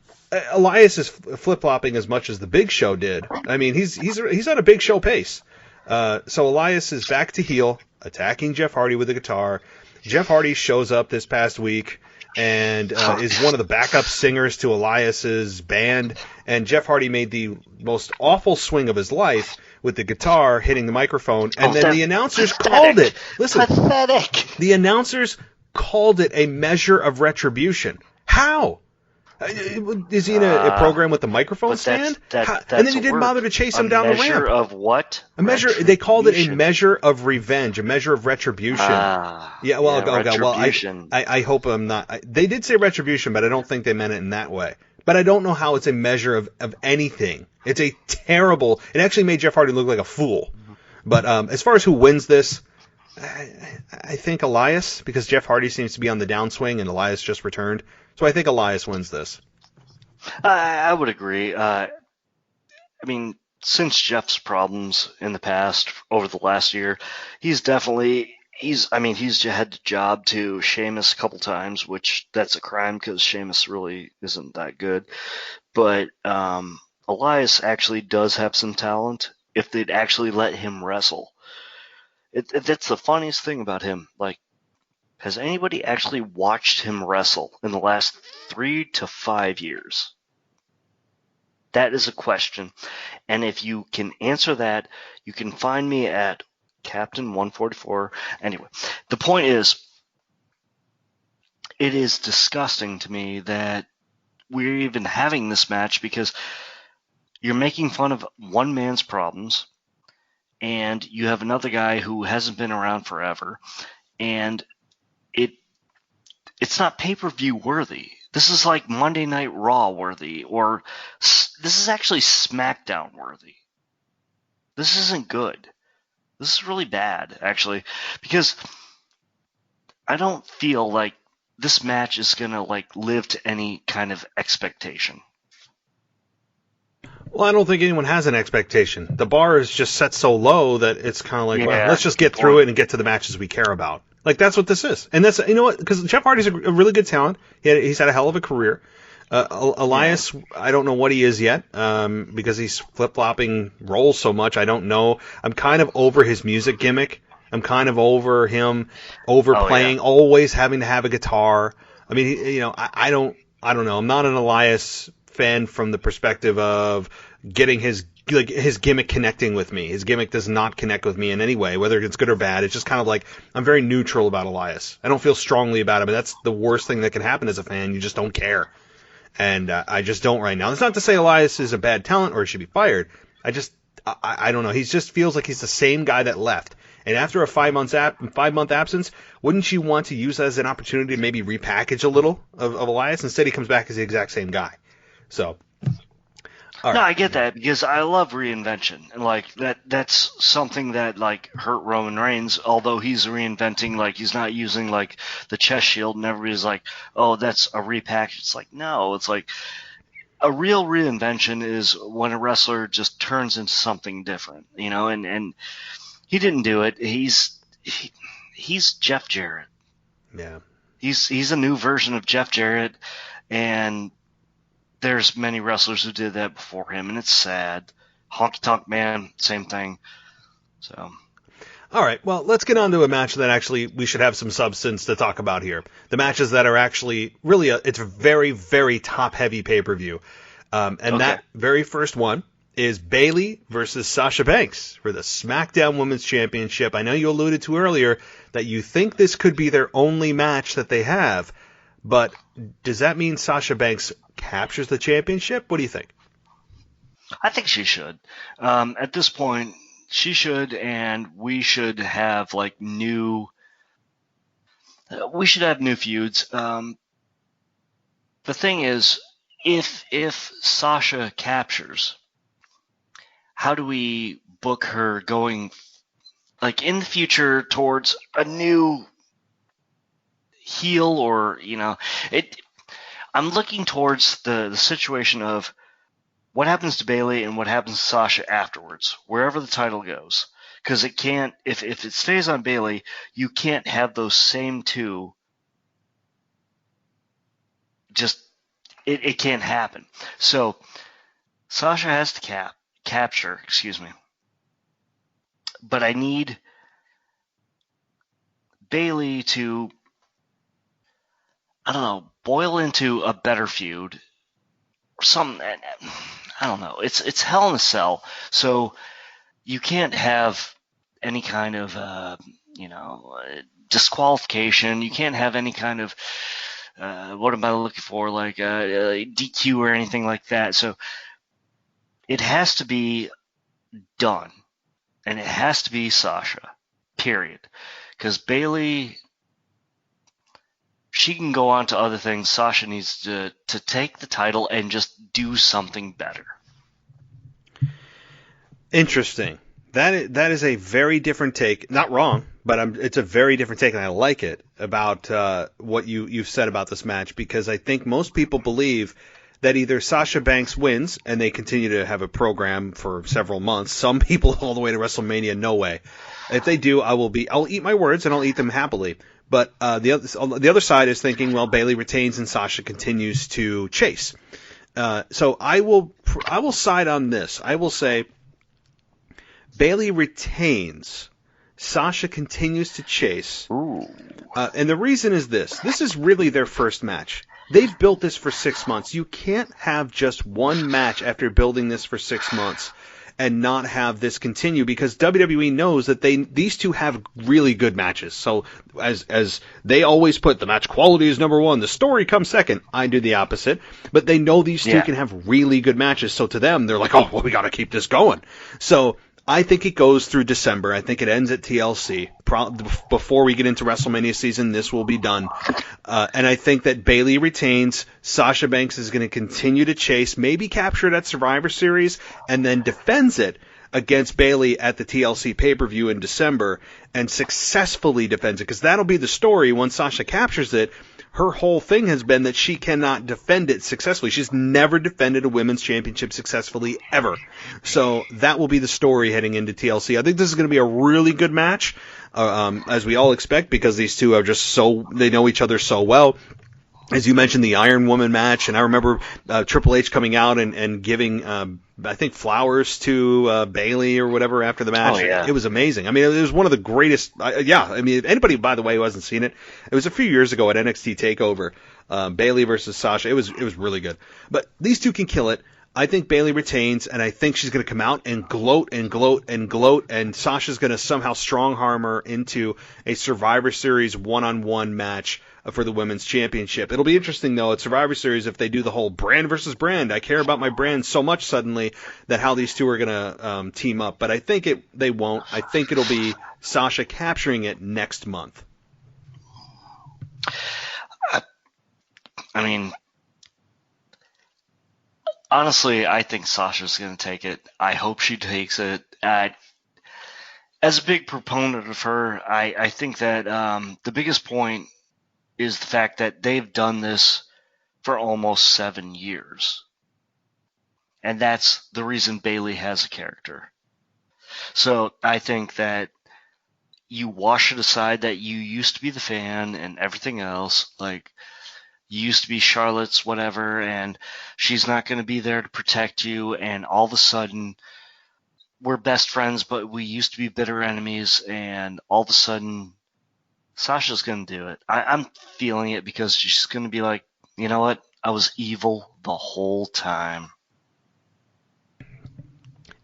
Elias is flip-flopping as much as the Big Show did. I mean, he's on a Big Show pace. So Elias is back to heel, attacking Jeff Hardy with a guitar. Jeff Hardy shows up this past week and is one of the backup singers to Elias's band. And Jeff Hardy made the most awful swing of his life with the guitar hitting the microphone, and then the announcers called it. Listen, pathetic. The announcers called it a measure of retribution. How? Is he in a program with the microphone stand? That's and then he didn't bother to chase him down the ramp. A measure of what? A measure. They called it a measure of revenge, a measure of retribution. Yeah, retribution. I hope I'm not. They did say retribution, but I don't think they meant it in that way. But I don't know how it's a measure of anything. It's a terrible. It actually made Jeff Hardy look like a fool. But as far as who wins this, I think Elias, because Jeff Hardy seems to be on the downswing and Elias just returned. So I think Elias wins this. I would agree. I mean, since Jeff's problems in the past, over the last year, he's had the job to Sheamus a couple times, which that's a crime because Sheamus really isn't that good. But Elias actually does have some talent if they'd actually let him wrestle. That's the funniest thing about him. Like, has anybody actually watched him wrestle in the last 3 to 5 years? That is a question. And if you can answer that, you can find me at Captain 144. Anyway, the point is, it is disgusting to me that we're even having this match because you're making fun of one man's problems and you have another guy who hasn't been around forever, and it's not pay-per-view worthy. This is like Monday Night Raw worthy, or this is actually Smackdown worthy. This isn't good. This is really bad, actually, because I don't feel like this match is going to live to any kind of expectation. Well, I don't think anyone has an expectation. The bar is just set so low that it's kind of like, well, let's just get through it and get to the matches we care about. Like, that's what this is. And that's, you know what, because Jeff Hardy's a really good talent. He's had a hell of a career. Elias, I don't know what he is yet, because he's flip-flopping roles so much. I don't know. I'm kind of over his music gimmick. I'm kind of over him overplaying, always having to have a guitar. I mean, I don't know. I'm not an Elias fan from the perspective of getting his gimmick connecting with me. His gimmick does not connect with me in any way, whether it's good or bad. It's just kind of like, I'm very neutral about Elias. I don't feel strongly about him, but that's the worst thing that can happen as a fan. You just don't care. And I just don't right now. That's not to say Elias is a bad talent or he should be fired. I don't know. He just feels like he's the same guy that left. And after a 5 month absence, wouldn't you want to use that as an opportunity to maybe repackage a little of Elias? Instead, he comes back as the exact same guy. So, no, I get that because I love reinvention, and that's something that hurt Roman Reigns. Although he's reinventing, he's not using the chest shield, and everybody's like, "Oh, that's a repackage." It's like, no, it's like a real reinvention is when a wrestler just turns into something different, and he didn't do it. He's Jeff Jarrett. Yeah. He's a new version of Jeff Jarrett, And there's many wrestlers who did that before him, and it's sad. Honky Tonk Man, same thing. So, all right, well, let's get on to a match that actually we should have some substance to talk about here. The matches that are actually really, it's a very, very top-heavy pay-per-view. That very first one is Bayley versus Sasha Banks for the Smackdown Women's Championship. I know you alluded to earlier that you think this could be their only match that they have, but does that mean Sasha Banks captures the championship? What do you think? I think she should. At this point, she should, and we should have new feuds. The thing is, if Sasha captures, how do we book her going in the future towards a new heel, or I'm looking towards the situation of what happens to Bayley and what happens to Sasha afterwards, wherever the title goes. Because it can't, if it stays on Bayley, you can't have those same two. It can't happen. So Sasha has to capture, but I need Bayley to, I don't know, boil into a better feud or something. I don't know. It's Hell in a Cell, so you can't have any kind of disqualification. You can't have any kind of what am I looking for, DQ or anything like that. So it has to be done, and it has to be Sasha, period. Because Bayley, she can go on to other things. Sasha needs to take the title and just do something better. Interesting. That is a very different take. Not wrong, but it's a very different take, and I like it about what you've said about this match, because I think most people believe that either Sasha Banks wins and they continue to have a program for several months. Some people all the way to WrestleMania, no way. If they do, I'll eat my words and I'll eat them happily. But the other side is thinking, well, Bayley retains and Sasha continues to chase. So I will side on this. I will say Bayley retains, Sasha continues to chase. And the reason is this. This is really their first match. They've built this for 6 months. You can't have just one match after building this for 6 months and not have this continue, because WWE knows that these two have really good matches. So as they always put, the match quality is number one, the story comes second. I do the opposite. But they know these two can have really good matches. So to them, they're like, oh, well, we got to keep this going. So I think it goes through December. I think it ends at TLC. Before we get into WrestleMania season, this will be done. And I think that Bayley retains. Sasha Banks is going to continue to chase, maybe capture it at Survivor Series, and then defends it against Bayley at the TLC pay-per-view in December, and successfully defends it. Because that'll be the story. Once Sasha captures it, her whole thing has been that she cannot defend it successfully. She's never defended a women's championship successfully, ever. So that will be the story heading into TLC. I think this is going to be a really good match, as we all expect, because these two are just they know each other so well. As you mentioned, the Iron Woman match, and I remember Triple H coming out and giving, I think, flowers to Bayley or whatever after the match. Oh, yeah. It was amazing. I mean, it was one of the greatest. I mean, if anybody, by the way, who hasn't seen it, it was a few years ago at NXT TakeOver, Bayley versus Sasha. It was really good. But these two can kill it. I think Bayley retains, and I think she's going to come out and gloat and gloat and gloat, and Sasha's going to somehow strong-arm her into a Survivor Series one-on-one match for the Women's Championship. It'll be interesting, though, at Survivor Series if they do the whole brand versus brand. I care about my brand so much suddenly that how these two are going to team up. But I think they won't. I think it'll be Sasha capturing it next month. I mean, honestly, I think Sasha's going to take it. I hope she takes it. As a big proponent of her, I think that the biggest point is the fact that they've done this for almost 7 years. And that's the reason Bayley has a character. So I think that you wash it aside that you used to be the fan and everything else. Like, you used to be Charlotte's whatever, and she's not going to be there to protect you, and all of a sudden we're best friends, but we used to be bitter enemies, and all of a sudden Sasha's going to do it. I'm feeling it because she's going to be like, you know what? I was evil the whole time.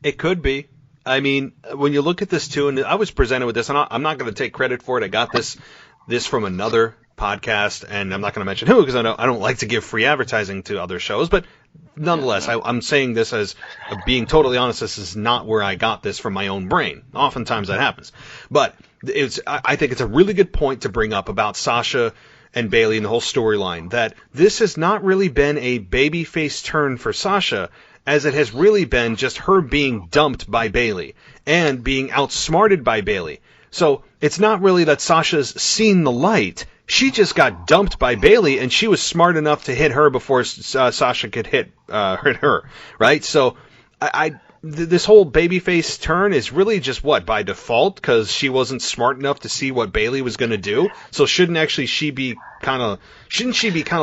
It could be. I mean, when you look at this too, and I was presented with this, and I'm not going to take credit for it. I got this from another podcast, and I'm not going to mention who because I don't like to give free advertising to other shows, but nonetheless, I'm saying this as being totally honest. This is not where I got this from my own brain. Oftentimes that happens, but I think it's a really good point to bring up about Sasha and Bayley and the whole storyline, that this has not really been a babyface turn for Sasha, as it has really been just her being dumped by Bayley and being outsmarted by Bayley. So it's not really that Sasha's seen the light. She just got dumped by Bayley, and she was smart enough to hit her before Sasha could hit her, right? So this whole babyface turn is really just by default, because she wasn't smart enough to see what Bayley was going to do. So shouldn't she be kind of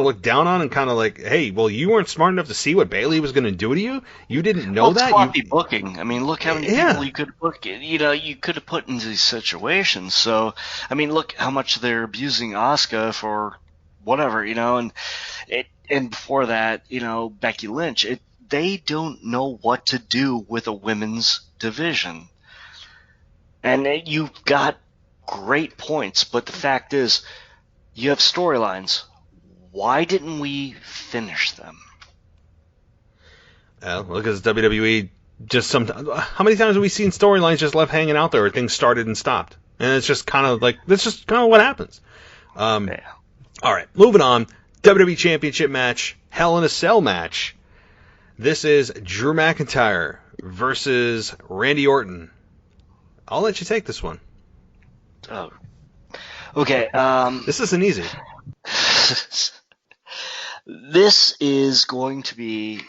looked down on and kind of like, hey, well, you weren't smart enough to see what Bayley was going to do to you? You didn't know that? Sloppy booking. I mean, look how many people you could book. You could have put into these situations. So, I mean, look how much they're abusing Asuka for whatever, and before that, Becky Lynch. They don't know what to do with a women's division. And you've got great points, but the fact is, you have storylines. Why didn't we finish them? Because WWE how many times have we seen storylines just left hanging out there where things started and stopped? And it's just kind of what happens. All right, moving on. WWE Championship match, Hell in a Cell match. This is Drew McIntyre versus Randy Orton. I'll let you take this one. Oh. Okay. This isn't easy. This is going to be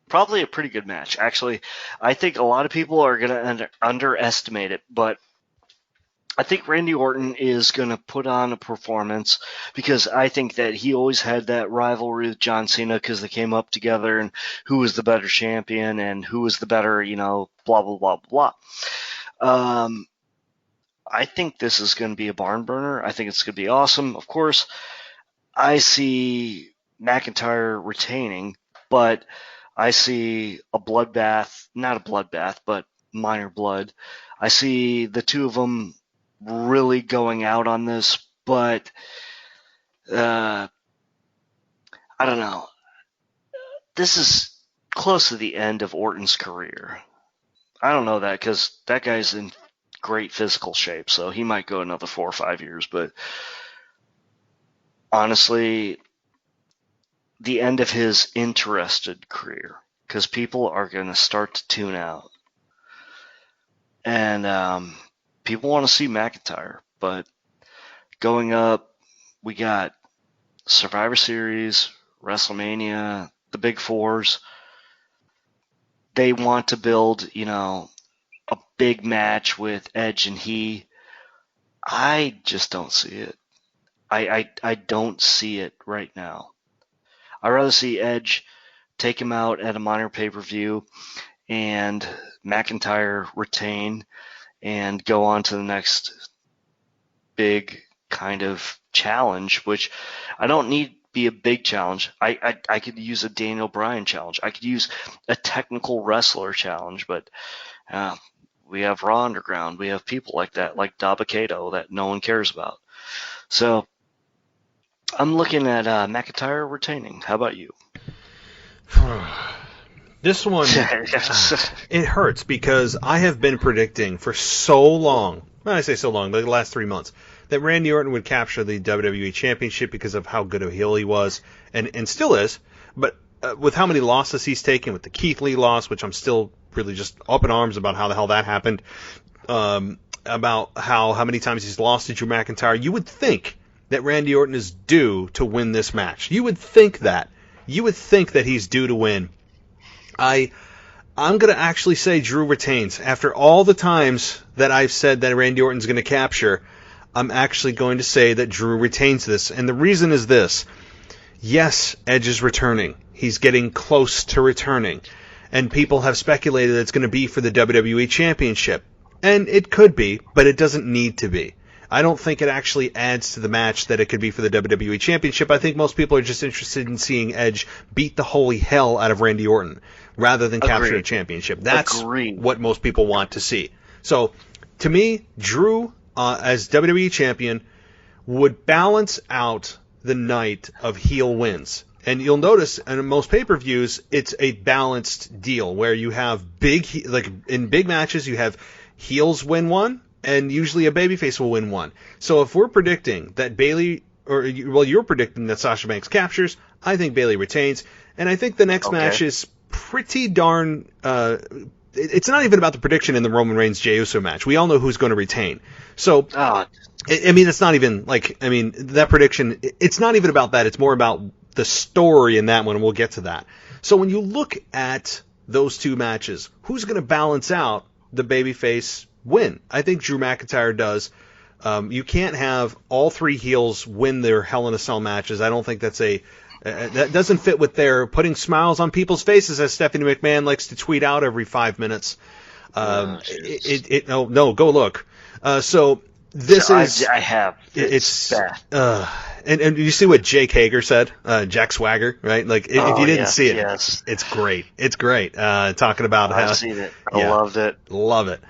probably a pretty good match. Actually, I think a lot of people are going to underestimate it, but I think Randy Orton is going to put on a performance because I think that he always had that rivalry with John Cena because they came up together and who was the better champion and who was the better, blah, blah, blah, blah. I think this is going to be a barn burner. I think it's going to be awesome. Of course, I see McIntyre retaining, but I see a bloodbath, not a bloodbath, but minor blood. I see the two of them really going out on this, but I don't know. This is close to the end of Orton's career. I don't know that because that guy's in great physical shape, so he might go another 4 or 5 years, but honestly, the end of his interested career, because people are going to start to tune out. And people want to see McIntyre, but going up, we got Survivor Series, WrestleMania, the Big Fours. They want to build, a big match with Edge and he. I just don't see it. I don't see it right now. I'd rather see Edge take him out at a minor pay-per-view and McIntyre retain and go on to the next big kind of challenge, which I don't need to be a big challenge. I could use a Daniel Bryan challenge. I could use a technical wrestler challenge, but we have Raw Underground. We have people like that, like Dabba-Kato, that no one cares about. So I'm looking at McIntyre retaining. How about you? This one, it hurts because I have been predicting for so long, when I say so long, but the last 3 months, that Randy Orton would capture the WWE Championship because of how good a heel he was, and still is, but with how many losses he's taken, with the Keith Lee loss, which I'm still really just up in arms about how the hell that happened, about how many times he's lost to Drew McIntyre, you would think that Randy Orton is due to win this match. You would think that. You would think that he's due to win. I'm going to actually say Drew retains. After all the times that I've said that Randy Orton's going to capture, I'm actually going to say that Drew retains this. And the reason is this. Yes, Edge is returning. He's getting close to returning. And people have speculated that it's going to be for the WWE Championship. And it could be, but it doesn't need to be. I don't think it actually adds to the match that it could be for the WWE Championship. I think most people are just interested in seeing Edge beat the holy hell out of Randy Orton rather than capture a championship. That's what most people want to see. So, to me, Drew, as WWE Champion, would balance out the night of heel wins. And you'll notice in most pay-per-views, it's a balanced deal where you have in big matches, you have heels win one, and usually a babyface will win one. So if we're predicting that you're predicting that Sasha Banks captures, I think Bayley retains, and I think the next match is pretty darn. It's not even about the prediction in the Roman Reigns Jay Uso match. We all know who's going to retain. So, it's not even that prediction. It's not even about that. It's more about the story in that one, and we'll get to that. So when you look at those two matches, who's going to balance out the babyface win? I think Drew McIntyre does. You can't have all three heels win their Hell in a Cell matches. I don't think that's that doesn't fit with their putting smiles on people's faces, as Stephanie McMahon likes to tweet out every 5 minutes. Go look. So this is. I have. It's bad. And you see what Jake Hager said, Jack Swagger, right? Like, if you didn't see it, it's great. It's great. Talking about how I've seen it. I loved it. Love it.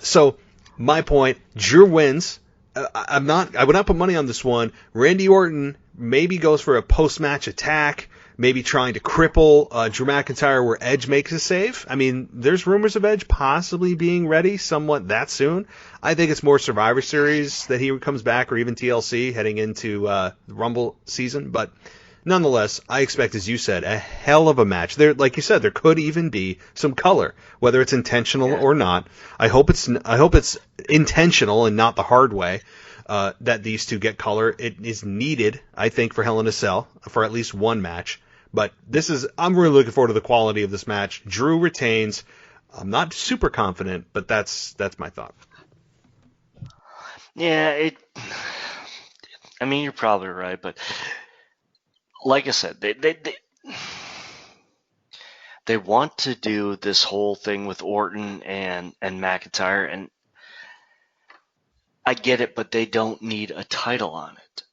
So my point, Drew wins. I would not put money on this one. Randy Orton maybe goes for a post-match attack, maybe trying to cripple Drew McIntyre where Edge makes a save. I mean, there's rumors of Edge possibly being ready somewhat that soon. I think it's more Survivor Series that he comes back, or even TLC heading into the Rumble season. But nonetheless, I expect, as you said, a hell of a match. There, like you said, there could even be some color, whether it's intentional or not. I hope it's intentional and not the hard way. That these two get color. It is needed, I think, for Hell in a Cell for at least one match. But I'm really looking forward to the quality of this match. Drew retains. I'm not super confident, but that's my thought. Yeah, you're probably right, but like I said, they want to do this whole thing with Orton and McIntyre, and I get it, but they don't need a title on it.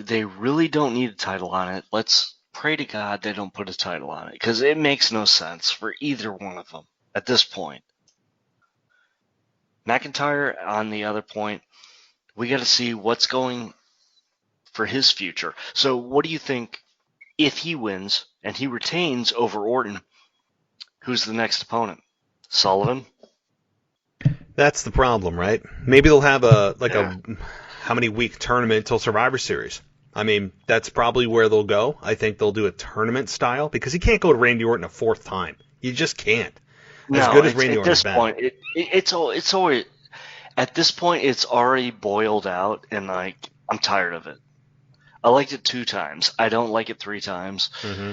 They really don't need a title on it. Let's pray to God they don't put a title on it, because it makes no sense for either one of them at this point. McIntyre, on the other point, we got to see what's going for his future. So what do you think if he wins and he retains over Orton? Who's the next opponent? Sullivan? That's the problem, right? Maybe they'll have a how many week tournament till Survivor Series. I mean, that's probably where they'll go. I think they'll do a tournament style, because he can't go to Randy Orton a fourth time. You just can't. As good as Randy Orton's been. It's always at this point it's already boiled out, and I'm tired of it. I liked it 2 times. I don't like it 3 times. Mm-hmm.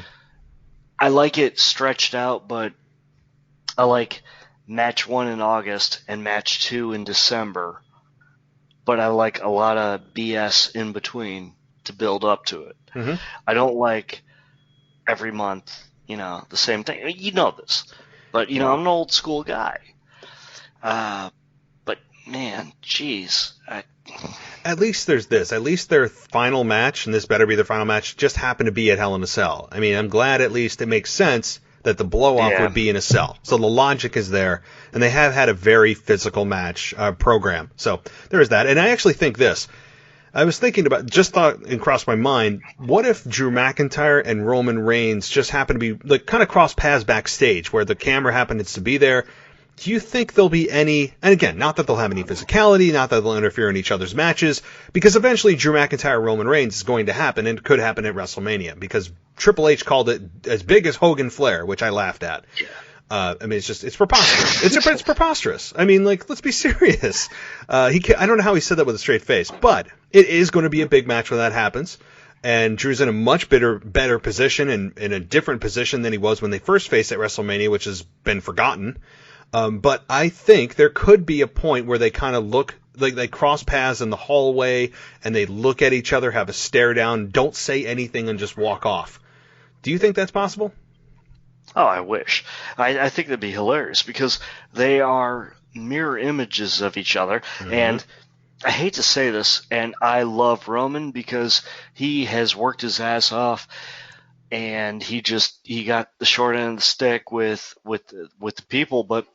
I like it stretched out, but I like match 1 in August and match 2 in December. But I like a lot of BS in between to build up to it. Mm-hmm. I don't like every month, the same thing. You know this. But, I'm an old school guy. But, man, geez. At least there's this. At least their final match, and this better be their final match, just happened to be at Hell in a Cell. I mean, I'm glad at least it makes sense that the blow-off would be in a cell. So the logic is there, and they have had a very physical match program. So there's that. And I actually think this. I was thinking about, just thought and crossed my mind, what if Drew McIntyre and Roman Reigns just happen to be, kind of cross paths backstage, where the camera happens to be there? Do you think there'll be any, and again, not that they'll have any physicality, not that they'll interfere in each other's matches, because eventually Drew McIntyre Roman Reigns is going to happen, and it could happen at WrestleMania, because Triple H called it as big as Hogan Flair, which I laughed at. It's preposterous. It's preposterous. I mean, let's be serious. I don't know how he said that with a straight face, but it is going to be a big match when that happens. And Drew's in a much better position, and in a different position than he was when they first faced at WrestleMania, which has been forgotten. But I think there could be a point where they kind of look like they cross paths in the hallway and they look at each other, have a stare down, don't say anything, and just walk off. Do you think that's possible? Oh, I wish. I think that'd be hilarious because they are mirror images of each other. Mm-hmm. And I hate to say this, and I love Roman because he has worked his ass off, and he got the short end of the stick with the people, but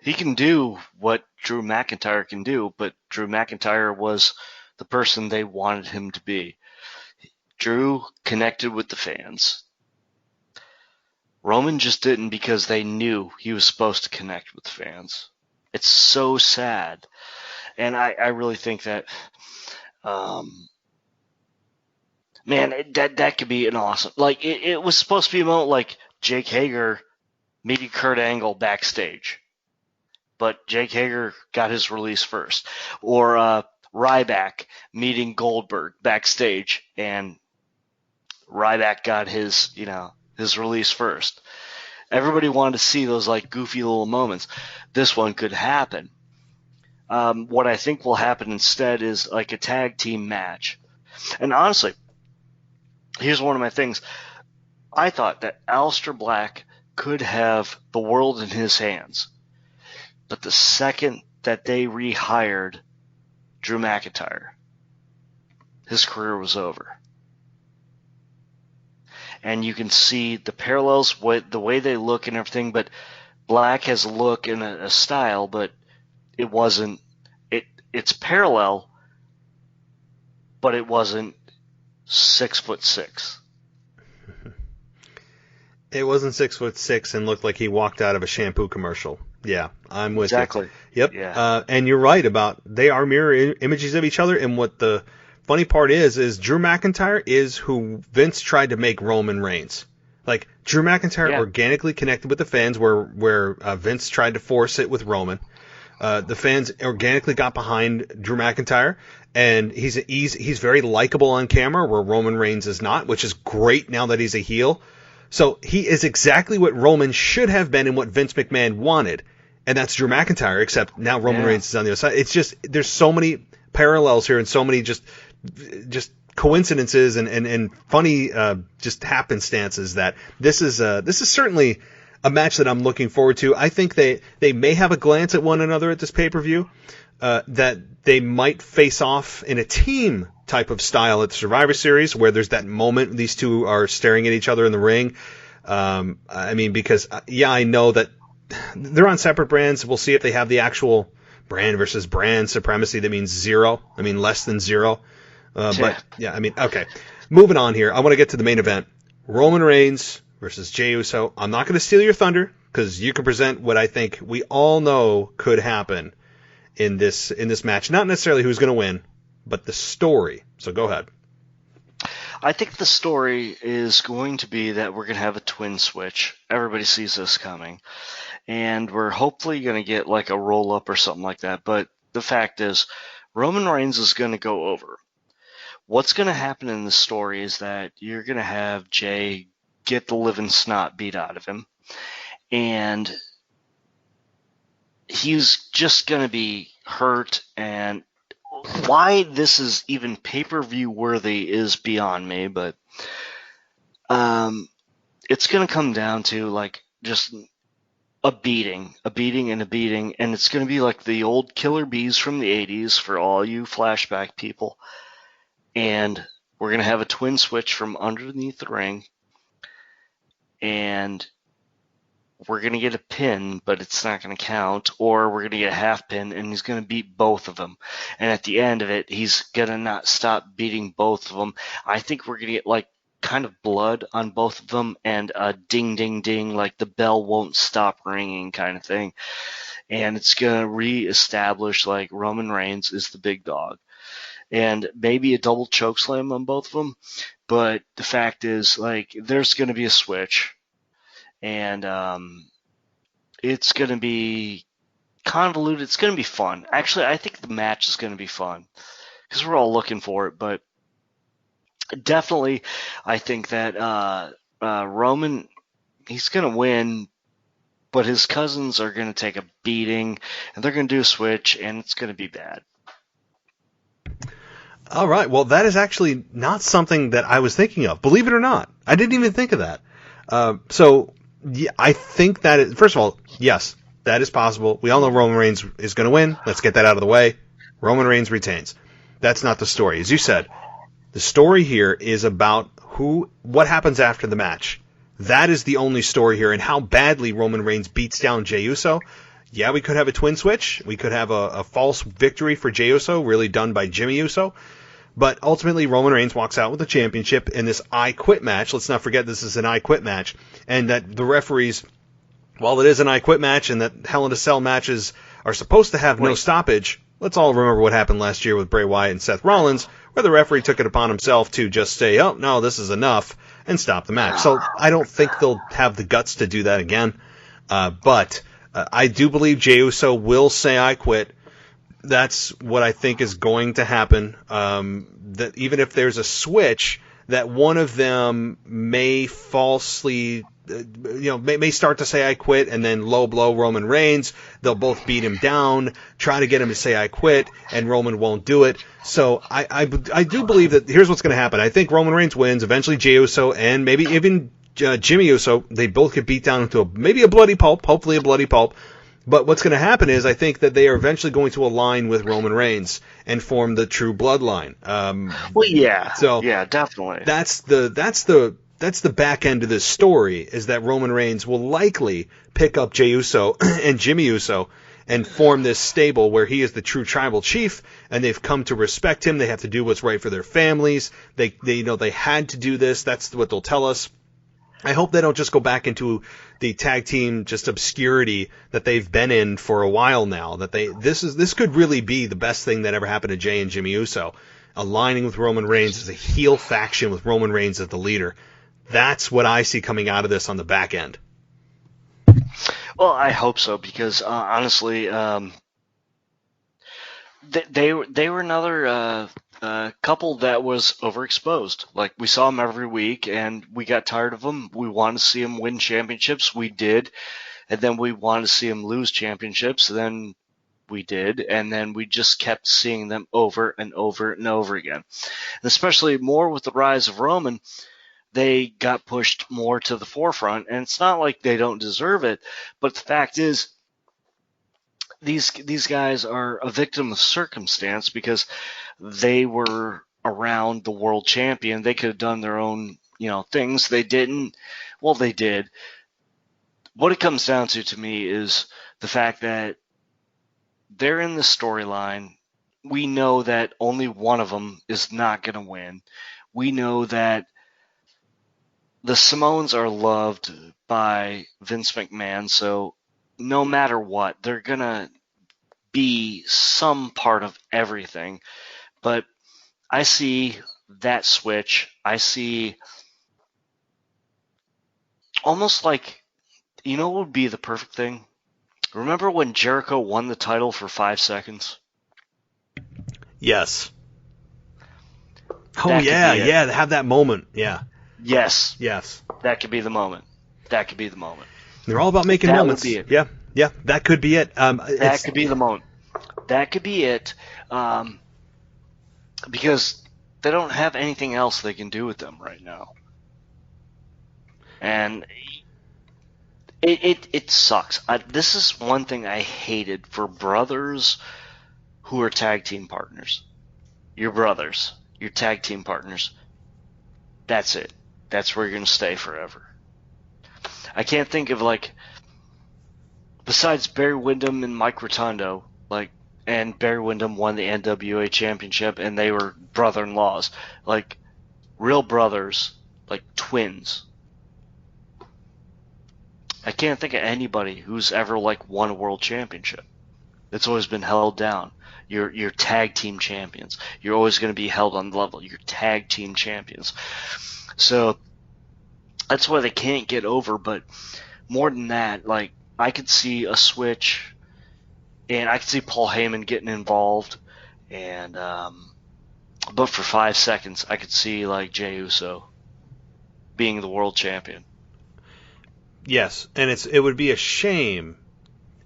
he can do what Drew McIntyre can do, but Drew McIntyre was the person they wanted him to be. Drew connected with the fans. Roman just didn't because they knew he was supposed to connect with the fans. It's so sad. And I really think that, that could be an awesome, like, it was supposed to be a moment like Jake Hager meeting Kurt Angle backstage. But Jake Hager got his release first. Or Ryback meeting Goldberg backstage, and Ryback got his release first. Everybody wanted to see those like goofy little moments. This one could happen. What I think will happen instead is like a tag team match. And honestly, here's one of my things. I thought that Aleister Black could have the world in his hands. But the second that they rehired Drew McIntyre, his career was over. And you can see the parallels with the way they look and everything, but Black has a look and a style, but it wasn't it's parallel, but it wasn't 6'6". It wasn't 6'6" and looked like he walked out of a shampoo commercial. Yeah, I'm with you. Exactly. Yep. Yeah. And you're right about they are mirror images of each other. And what the funny part is Drew McIntyre is who Vince tried to make Roman Reigns. Like Drew McIntyre organically connected with the fans, where Vince tried to force it with Roman. The fans organically got behind Drew McIntyre, and he's very likable on camera, where Roman Reigns is not, which is great now that he's a heel. So he is exactly what Roman should have been and what Vince McMahon wanted, and that's Drew McIntyre, except now Roman Reigns is on the other side. It's just there's so many parallels here and so many just coincidences and funny just happenstances that this is certainly a match that I'm looking forward to. I think they may have a glance at one another at this pay-per-view, that they might face off in a team type of style at the Survivor Series, where there's that moment these two are staring at each other in the ring. Because I know that they're on separate brands. We'll see if they have the actual brand versus brand supremacy that means zero. I mean, less than zero. Okay. Moving on here. I want to get to the main event. Roman Reigns versus Jay Uso. I'm not going to steal your thunder because you can present what I think we all know could happen in this match. Not necessarily who's going to win, but the story. So go ahead. I think the story is going to be that we're going to have a twin switch. Everybody sees this coming. And we're hopefully going to get like a roll-up or something like that. But the fact is, Roman Reigns is going to go over. What's going to happen in the story is that you're going to have Jay get the living snot beat out of him. And he's just going to be hurt, and why this is even pay-per-view worthy is beyond me, but it's going to come down to like just a beating, and it's going to be like the old Killer Bees from the 80s for all you flashback people. And we're going to have a twin switch from underneath the ring, and we're going to get a pin, but it's not going to count, or we're going to get a half pin, and he's going to beat both of them. And at the end of it, he's going to not stop beating both of them. I think we're going to get like kind of blood on both of them, and a ding, ding, ding, like the bell won't stop ringing kind of thing. And it's going to reestablish like Roman Reigns is the big dog. And maybe a double chokeslam on both of them. But the fact is, like, there's going to be a switch. And it's going to be convoluted. It's going to be fun. Actually, I think the match is going to be fun because we're all looking for it. But definitely, I think that Roman, he's going to win but his cousins are going to take a beating, and they're going to do a switch, and it's going to be bad. All right. Well, that is actually not something that I was thinking of. Believe it or not, I didn't even think of that. Yeah, I think that first of all, yes, that is possible. We all know Roman Reigns is going to win. Let's get that out of the way. Roman Reigns retains. That's not the story. As you said, the story here is about what happens after the match. That is the only story here, and how badly Roman Reigns beats down Jay Uso. Yeah, we could have a twin switch. We could have a false victory for Jay Uso, really done by Jimmy Uso. But ultimately, Roman Reigns walks out with the championship in this I Quit match. Let's not forget this is an I Quit match. And that the referees, while it is an I Quit match and that Hell in a Cell matches are supposed to have no stoppage, let's all remember what happened last year with Bray Wyatt and Seth Rollins, where the referee took it upon himself to just say, oh, no, this is enough, and stop the match. So I don't think they'll have the guts to do that again. But I do believe Jey Uso will say I quit. That's what I think is going to happen. That even if there's a switch, that one of them may falsely, may start to say I quit, and then low blow Roman Reigns. They'll both beat him down, try to get him to say I quit, and Roman won't do it. So I do believe that here's what's going to happen. I think Roman Reigns wins. Eventually, Jey Uso and maybe even Jimmy Uso, they both get beat down into maybe a bloody pulp, hopefully a bloody pulp. But what's going to happen is I think that they are eventually going to align with Roman Reigns and form the true bloodline. Well, yeah. So yeah, definitely. That's the back end of this story, is that Roman Reigns will likely pick up Jey Uso and Jimmy Uso and form this stable where he is the true tribal chief, and they've come to respect him. They have to do what's right for their families. They had to do this. That's what they'll tell us. I hope they don't just go back into the tag team just obscurity that they've been in for a while now. That this could really be the best thing that ever happened to Jey and Jimmy Uso, aligning with Roman Reigns as a heel faction with Roman Reigns as the leader. That's what I see coming out of this on the back end. Well, I hope so, because honestly, they were another couple that was overexposed. Like, we saw them every week, and we got tired of them. We wanted to see them win championships. We did. And then we wanted to see them lose championships. Then we did. And then we just kept seeing them over and over and over again. And especially more with the rise of Roman, they got pushed more to the forefront. And it's not like they don't deserve it, but the fact is, these guys are a victim of circumstance, because they were around the world champion. They could have done their own, things. They didn't. Well, they did. What it comes down to me is the fact that they're in the storyline. We know that only one of them is not going to win. We know that the Samoans are loved by Vince McMahon, so no matter what, they're going to be some part of everything. But I see that switch. I see almost like, what would be the perfect thing? Remember when Jericho won the title for 5 seconds? Yes. Oh, yeah, have that moment. Yeah. Yes. Yes. That could be the moment. They're all about making moments. That would be it. Yeah, that could be it. That could be the moment. That could be it, because they don't have anything else they can do with them right now. And it sucks. This is one thing I hated for brothers who are tag team partners. Your brothers, your tag team partners. That's it. That's where you're going to stay forever. I can't think of, besides Barry Windham and Mike Rotundo, and Barry Windham won the NWA championship, and they were brother-in-laws, real brothers, twins. I can't think of anybody who's ever won a world championship. It's always been held down. You're tag team champions. You're always going to be held on the level. You're tag team champions. So that's why they can't get over. But more than that, I could see a switch, and I could see Paul Heyman getting involved, and but for 5 seconds, I could see Jey Uso being the world champion. Yes, and it would be a shame,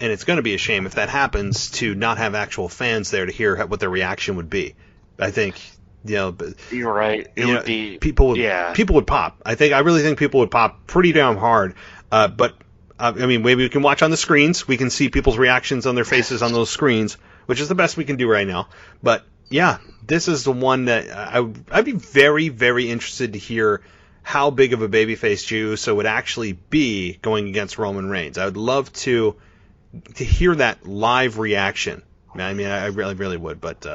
and it's going to be a shame if that happens, to not have actual fans there to hear what their reaction would be. I think, you're right. It would be people would pop. I really think people would pop pretty damn hard. But maybe we can watch on the screens. We can see people's reactions on their faces on those screens, which is the best we can do right now. But yeah, this is the one that I'd be very, very interested to hear how big of a babyface Jey Uso would actually be going against Roman Reigns. I would love to hear that live reaction. I mean, I really, really would. But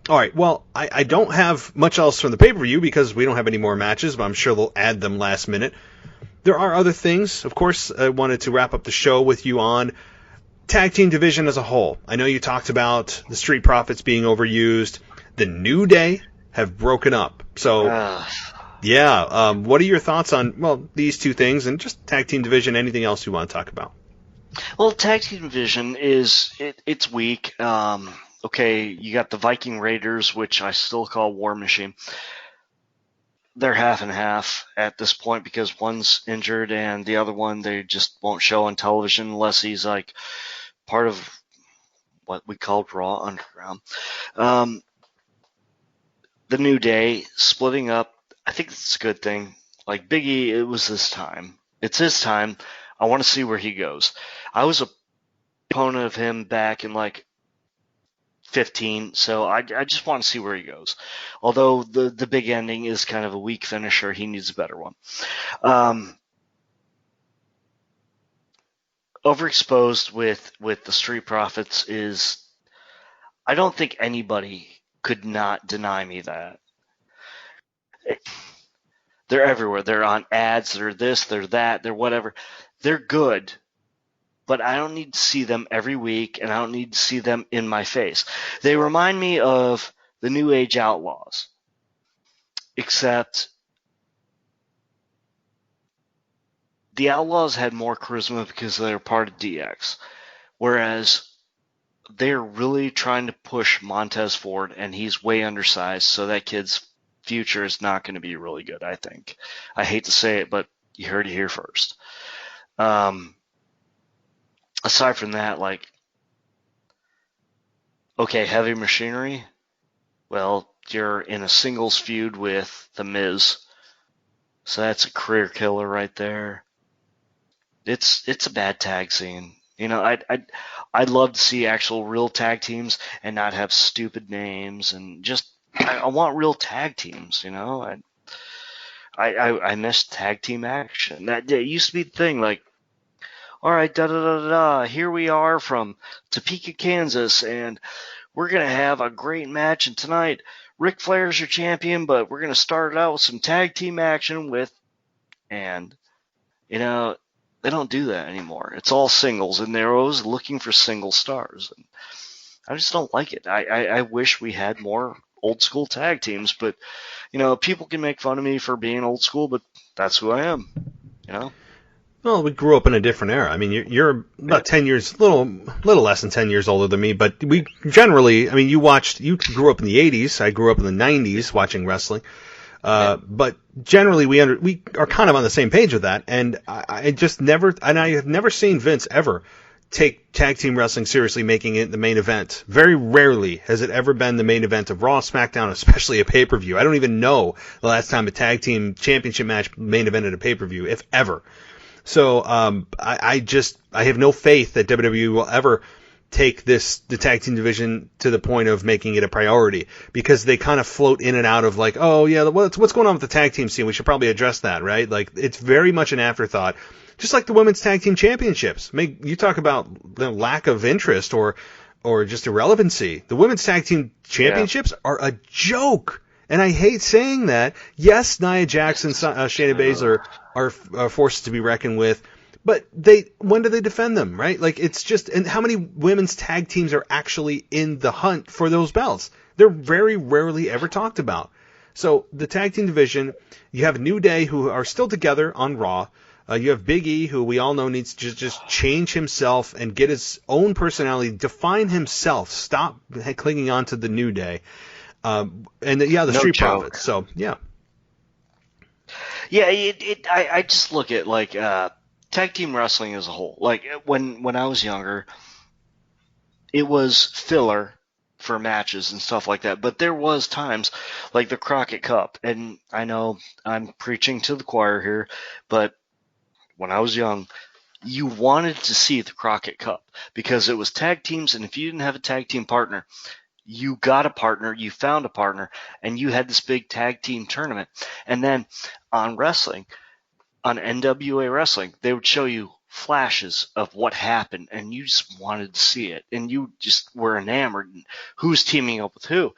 all right, well, I don't have much else from the pay-per-view because we don't have any more matches, but I'm sure they'll add them last minute. There are other things. Of course, I wanted to wrap up the show with you on tag team division as a whole. I know you talked about the Street Profits being overused. The New Day have broken up. So, what are your thoughts on, these two things and just tag team division, anything else you want to talk about? Well, tag team division it's weak. Okay, you got the Viking Raiders, which I still call War Machine. They're half and half at this point because one's injured and the other one they just won't show on television unless he's like part of what we called Raw Underground. The New Day splitting up, I think it's a good thing. Like Big E, it was his time. It's his time. I want to see where he goes. I was a opponent of him back in like 15, so I just want to see where he goes. Although the big ending is kind of a weak finisher, he needs a better one. Overexposed with the Street Profits is, I don't think anybody could not deny me that. They're everywhere. They're on ads. They're this, they're that, they're whatever. They're good. But I don't need to see them every week, and I don't need to see them in my face. They remind me of the New Age Outlaws, except the Outlaws had more charisma because they were part of DX, whereas they're really trying to push Montez forward, and he's way undersized, so that kid's future is not going to be really good, I think. I hate to say it, but you heard it here first. Aside from that, Heavy Machinery, well, you're in a singles feud with The Miz, so that's a career killer right there. It's a bad tag scene. I'd love to see actual real tag teams and not have stupid names, and just I want real tag teams. I miss tag team action. That used to be the thing, all right, here we are from Topeka, Kansas, and we're going to have a great match. And tonight, Ric Flair's your champion, but we're going to start it out with some tag team action they don't do that anymore. It's all singles, and they're always looking for single stars. And I just don't like it. I wish we had more old school tag teams, but, people can make fun of me for being old school, but that's who I am, Well, we grew up in a different era. I mean, you're about 10 years, little less than 10 years older than me, but we generally, you grew up in the 80s, I grew up in the 90s watching wrestling, but generally we are kind of on the same page with that, and I have never seen Vince ever take tag team wrestling seriously, making it the main event. Very rarely has it ever been the main event of Raw, SmackDown, especially a pay-per-view. I don't even know the last time a tag team championship match main evented a pay-per-view, if ever. So I have no faith that WWE will ever take the tag team division to the point of making it a priority, because they kind of float in and out of what's going on with the tag team scene? We should probably address that, right? It's very much an afterthought, just like the women's tag team championships. You talk about the lack of interest or just irrelevancy. The women's tag team championships are a joke. And I hate saying that. Yes, Nia Jax and Shayna Baszler are forces to be reckoned with, but when do they defend them, right? It's just, and how many women's tag teams are actually in the hunt for those belts? They're very rarely ever talked about. So the tag team division, you have New Day, who are still together on Raw. You have Big E, who we all know needs to just change himself and get his own personality, define himself, stop clinging on to the New Day. The Street Profits. So, yeah. Yeah, I just look at, tag team wrestling as a whole, like when I was younger, it was filler for matches and stuff like that. But there was times like the Crockett Cup, and I know I'm preaching to the choir here, but when I was young, you wanted to see the Crockett Cup because it was tag teams, and if you didn't have a tag team partner, you got a partner, you found a partner, and you had this big tag team tournament. And then on wrestling, on NWA Wrestling, they would show you flashes of what happened, and you just wanted to see it, and you just were enamored. Who's teaming up with who?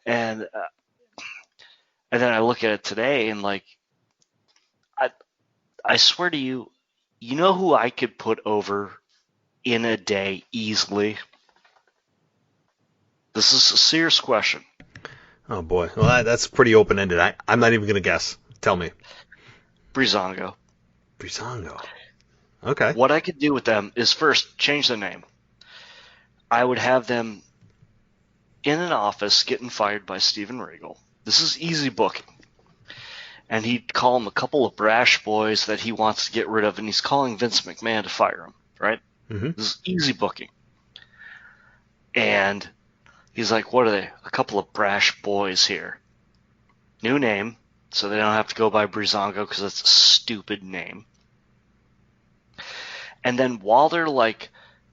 And then I look at it today, and like, I swear to you, you know who I could put over in a day easily? This is a serious question. Oh boy, well that's pretty open ended. I'm not even gonna guess. Tell me. Breezango. Breezango. Okay. What I could do with them is first change their name. I would have them in an office getting fired by Steven Regal. This is easy booking. And he'd call them a couple of brash boys that he wants to get rid of, and he's calling Vince McMahon to fire him, right? Mm-hmm. This is easy booking. And he's like, what are they? A couple of brash boys here. New name, so they don't have to go by Breezango because that's a stupid name. And then while they're like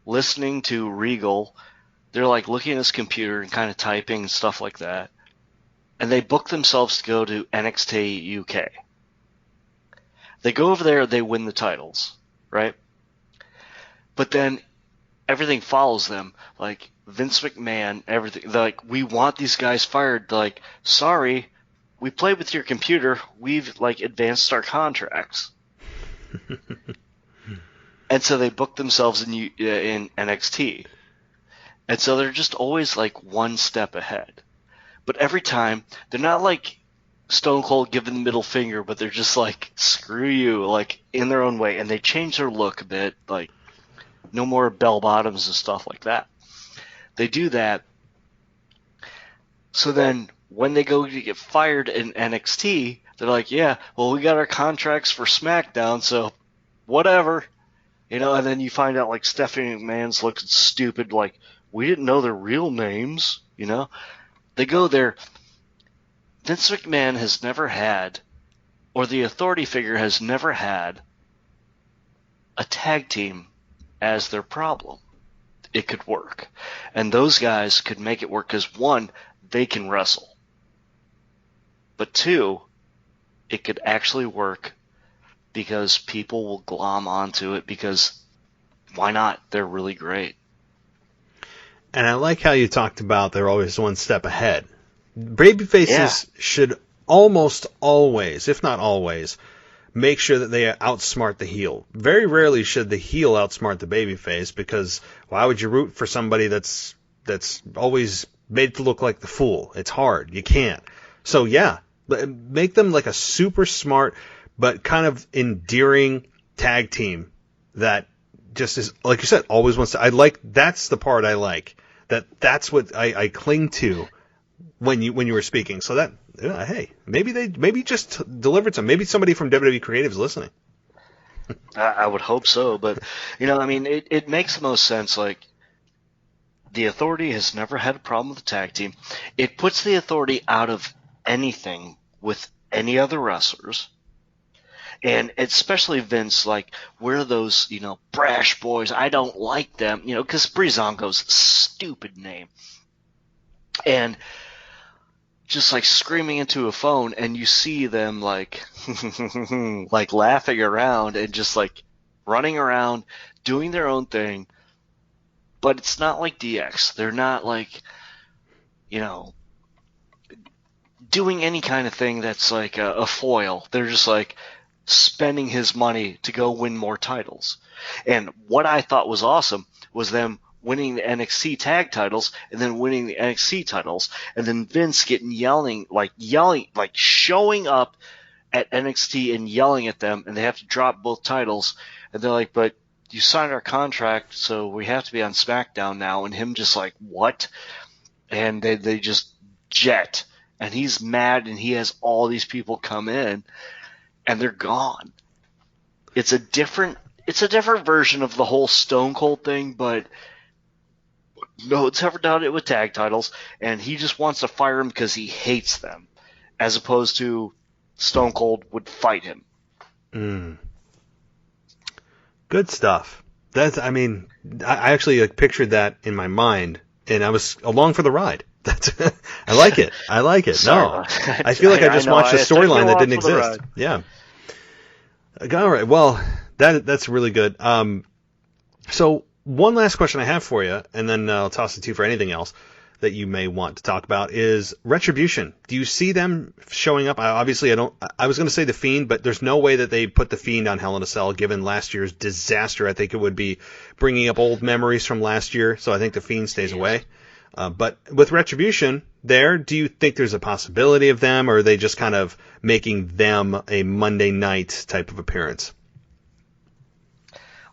listening to Regal, they're like looking at his computer and kind of typing and stuff like that. And they book themselves to go to NXT UK. They go over there, they win the titles, right? But then everything follows them. Like Vince McMahon, everything. They're like, we want these guys fired. They're like, sorry, we played with your computer. We've like advanced our contracts. And so they book themselves in NXT. And so they're just always like one step ahead. But every time, they're not like Stone Cold giving the middle finger, but they're just like, screw you, like in their own way. And they change their look a bit, like no more bell bottoms and stuff like that. They do that. So then when they go to get fired in NXT, they're like, yeah, well, we got our contracts for Smackdown, so whatever. You know, and then you find out like Stephanie McMahon's looking stupid, like, we didn't know their real names, you know? They go there. Vince McMahon has never had, or the authority figure has never had, a tag team as their problem. It could work. And those guys could make it work because, one, they can wrestle. But two, it could actually work because people will glom onto it because why not? They're really great. And I like how you talked about they're always one step ahead. Babyfaces should almost always, if not always, make sure that they outsmart the heel. Very rarely should the heel outsmart the babyface, because why would you root for somebody that's always made to look like the fool? It's hard. You can't. So yeah, make them like a super smart but kind of endearing tag team that just is, like you said, always wants to. That's the part I like. That's what I cling to when you were speaking. So that, hey, maybe just delivered some. Maybe somebody from WWE Creative is listening. I would hope so, but I mean, it makes the most sense. Like, the Authority has never had a problem with the tag team. It puts the Authority out of anything with any other wrestlers. And especially Vince, like, we're those, brash boys. I don't like them, because Breezango's a stupid name. And just, like, screaming into a phone, and you see them, like, like, laughing around and just, like, running around, doing their own thing. But it's not like DX. They're not, like, doing any kind of thing that's, like, a foil. They're just, like, spending his money to go win more titles. And what I thought was awesome was them winning the NXT tag titles and then winning the NXT titles, and then Vince yelling, showing up at NXT and yelling at them, and they have to drop both titles, and they're like, but you signed our contract, so we have to be on SmackDown now, and him just like, what? And they just jet, and he's mad, and he has all these people come in, and they're gone. It's a different it's a different version of the whole Stone Cold thing, but no one's ever done it with tag titles, and he just wants to fire him because he hates them, as opposed to Stone Cold would fight him. Good stuff. I actually pictured that in my mind, and I was along for the ride. I like it. Sorry. I feel like I just watched a storyline that didn't exist. Yeah. All right. Well, that's really good. So one last question I have for you, and then I'll toss it to you for anything else that you may want to talk about, is Retribution. Do you see them showing up? I was going to say The Fiend, but there's no way that they put The Fiend on Hell in a Cell given last year's disaster. I think it would be bringing up old memories from last year, so I think The Fiend stays away. But with Retribution there, do you think there's a possibility of them, or are they just kind of making them a Monday night type of appearance?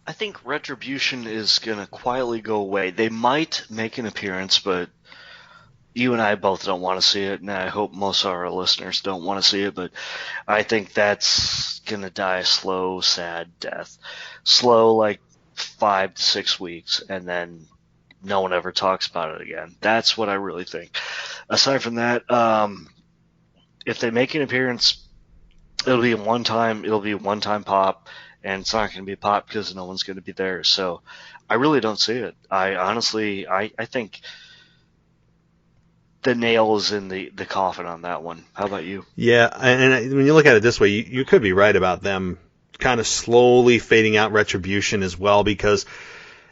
I think Retribution is going to quietly go away. They might make an appearance, but you and I both don't want to see it, and I hope most of our listeners don't want to see it, but I think that's going to die a slow, sad death. Slow, like 5 to 6 weeks, and then no one ever talks about it again. That's what I really think. Aside from that, if they make an appearance, it'll be a one-time pop, and it's not going to be a pop because no one's going to be there. So I really don't see it. I think the nail is in the coffin on that one. How about you? Yeah, and when you look at it this way, you could be right about them kind of slowly fading out Retribution as well, because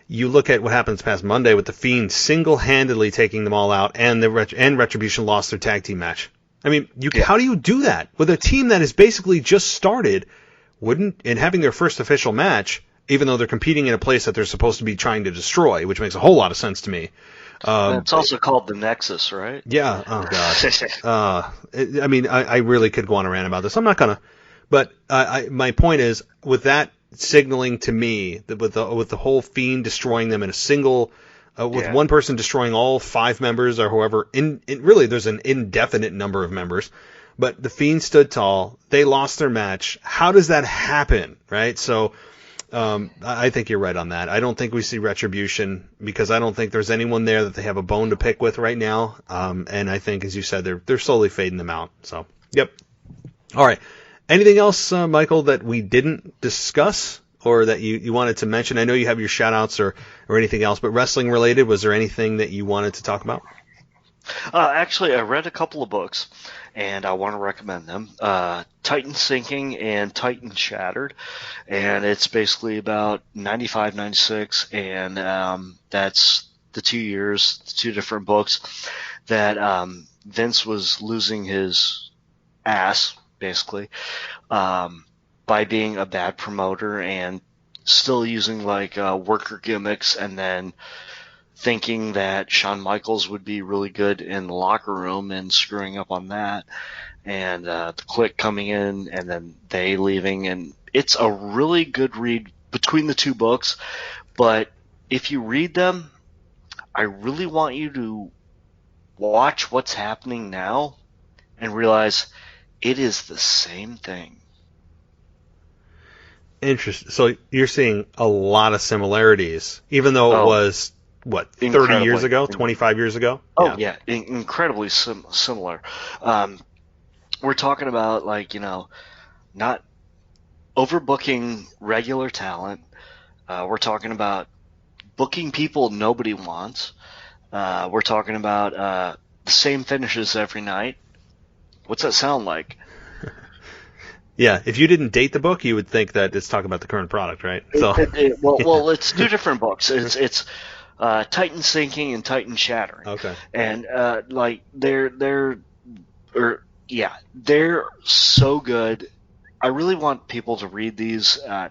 you look at what happens past Monday with The Fiend single-handedly taking them all out, and Retribution lost their tag team match. I mean, how do you do that with a team that has basically just started, and having their first official match, even though they're competing in a place that they're supposed to be trying to destroy, which makes a whole lot of sense to me. It's also called the Nexus, right? Yeah. Oh God. I really could go on a rant about this. I'm not gonna. But my point is, with that signaling to me that with the whole Fiend destroying them in a single, one person destroying all 5 members or whoever. Really, there's an indefinite number of members. But the Fiend stood tall. They lost their match. How does that happen, right? So. I think you're right on that. I don't think we see Retribution because I don't think there's anyone there that they have a bone to pick with right now. And I think, as you said, they're slowly fading them out. So, yep. All right. Anything else, Michael, that we didn't discuss or that you wanted to mention? I know you have your shout-outs or anything else, but wrestling related, was there anything that you wanted to talk about? Actually, I read a couple of books, and I want to recommend them. Titan Sinking and Titan Shattered, and it's basically about 95, 96, and that's the 2 years, the 2 different books that Vince was losing his ass, basically, by being a bad promoter and still using worker gimmicks, and then thinking that Shawn Michaels would be really good in the locker room and screwing up on that, and the Clique coming in and then they leaving, and it's a really good read between the 2 books, but if you read them, I really want you to watch what's happening now and realize it is the same thing. Interesting. So you're seeing a lot of similarities, even though it was... 30 years ago, 25 years ago? Oh, yeah, incredibly similar. We're talking about, not overbooking regular talent. We're talking about booking people nobody wants. We're talking about the same finishes every night. What's that sound like? Yeah, if you didn't date the book, you would think that it's talking about the current product, right? So, well, it's 2 different books. It's Titan Sinking and Titan Shattering. Okay. And they're so good. I really want people to read these. I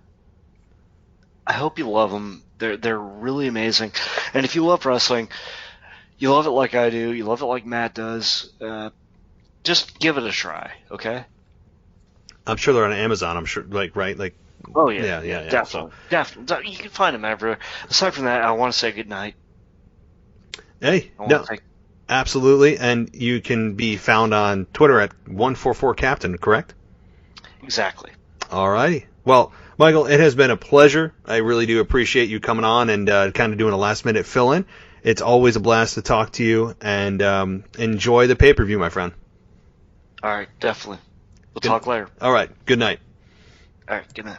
hope you love them. They're really amazing. And if you love wrestling, you love it like I do. You love it like Matt does. Just give it a try, okay? I'm sure they're on Amazon. I'm sure, right? Oh, yeah. Definitely. Definitely. You can find them everywhere. Aside from that, I want to say good night. Hey, no, absolutely. And you can be found on Twitter at 144Captain, correct? Exactly. All righty. Well, Michael, it has been a pleasure. I really do appreciate you coming on and kind of doing a last-minute fill-in. It's always a blast to talk to you, and enjoy the pay-per-view, my friend. All right, definitely. We'll talk later. All right, good night. All right, good night.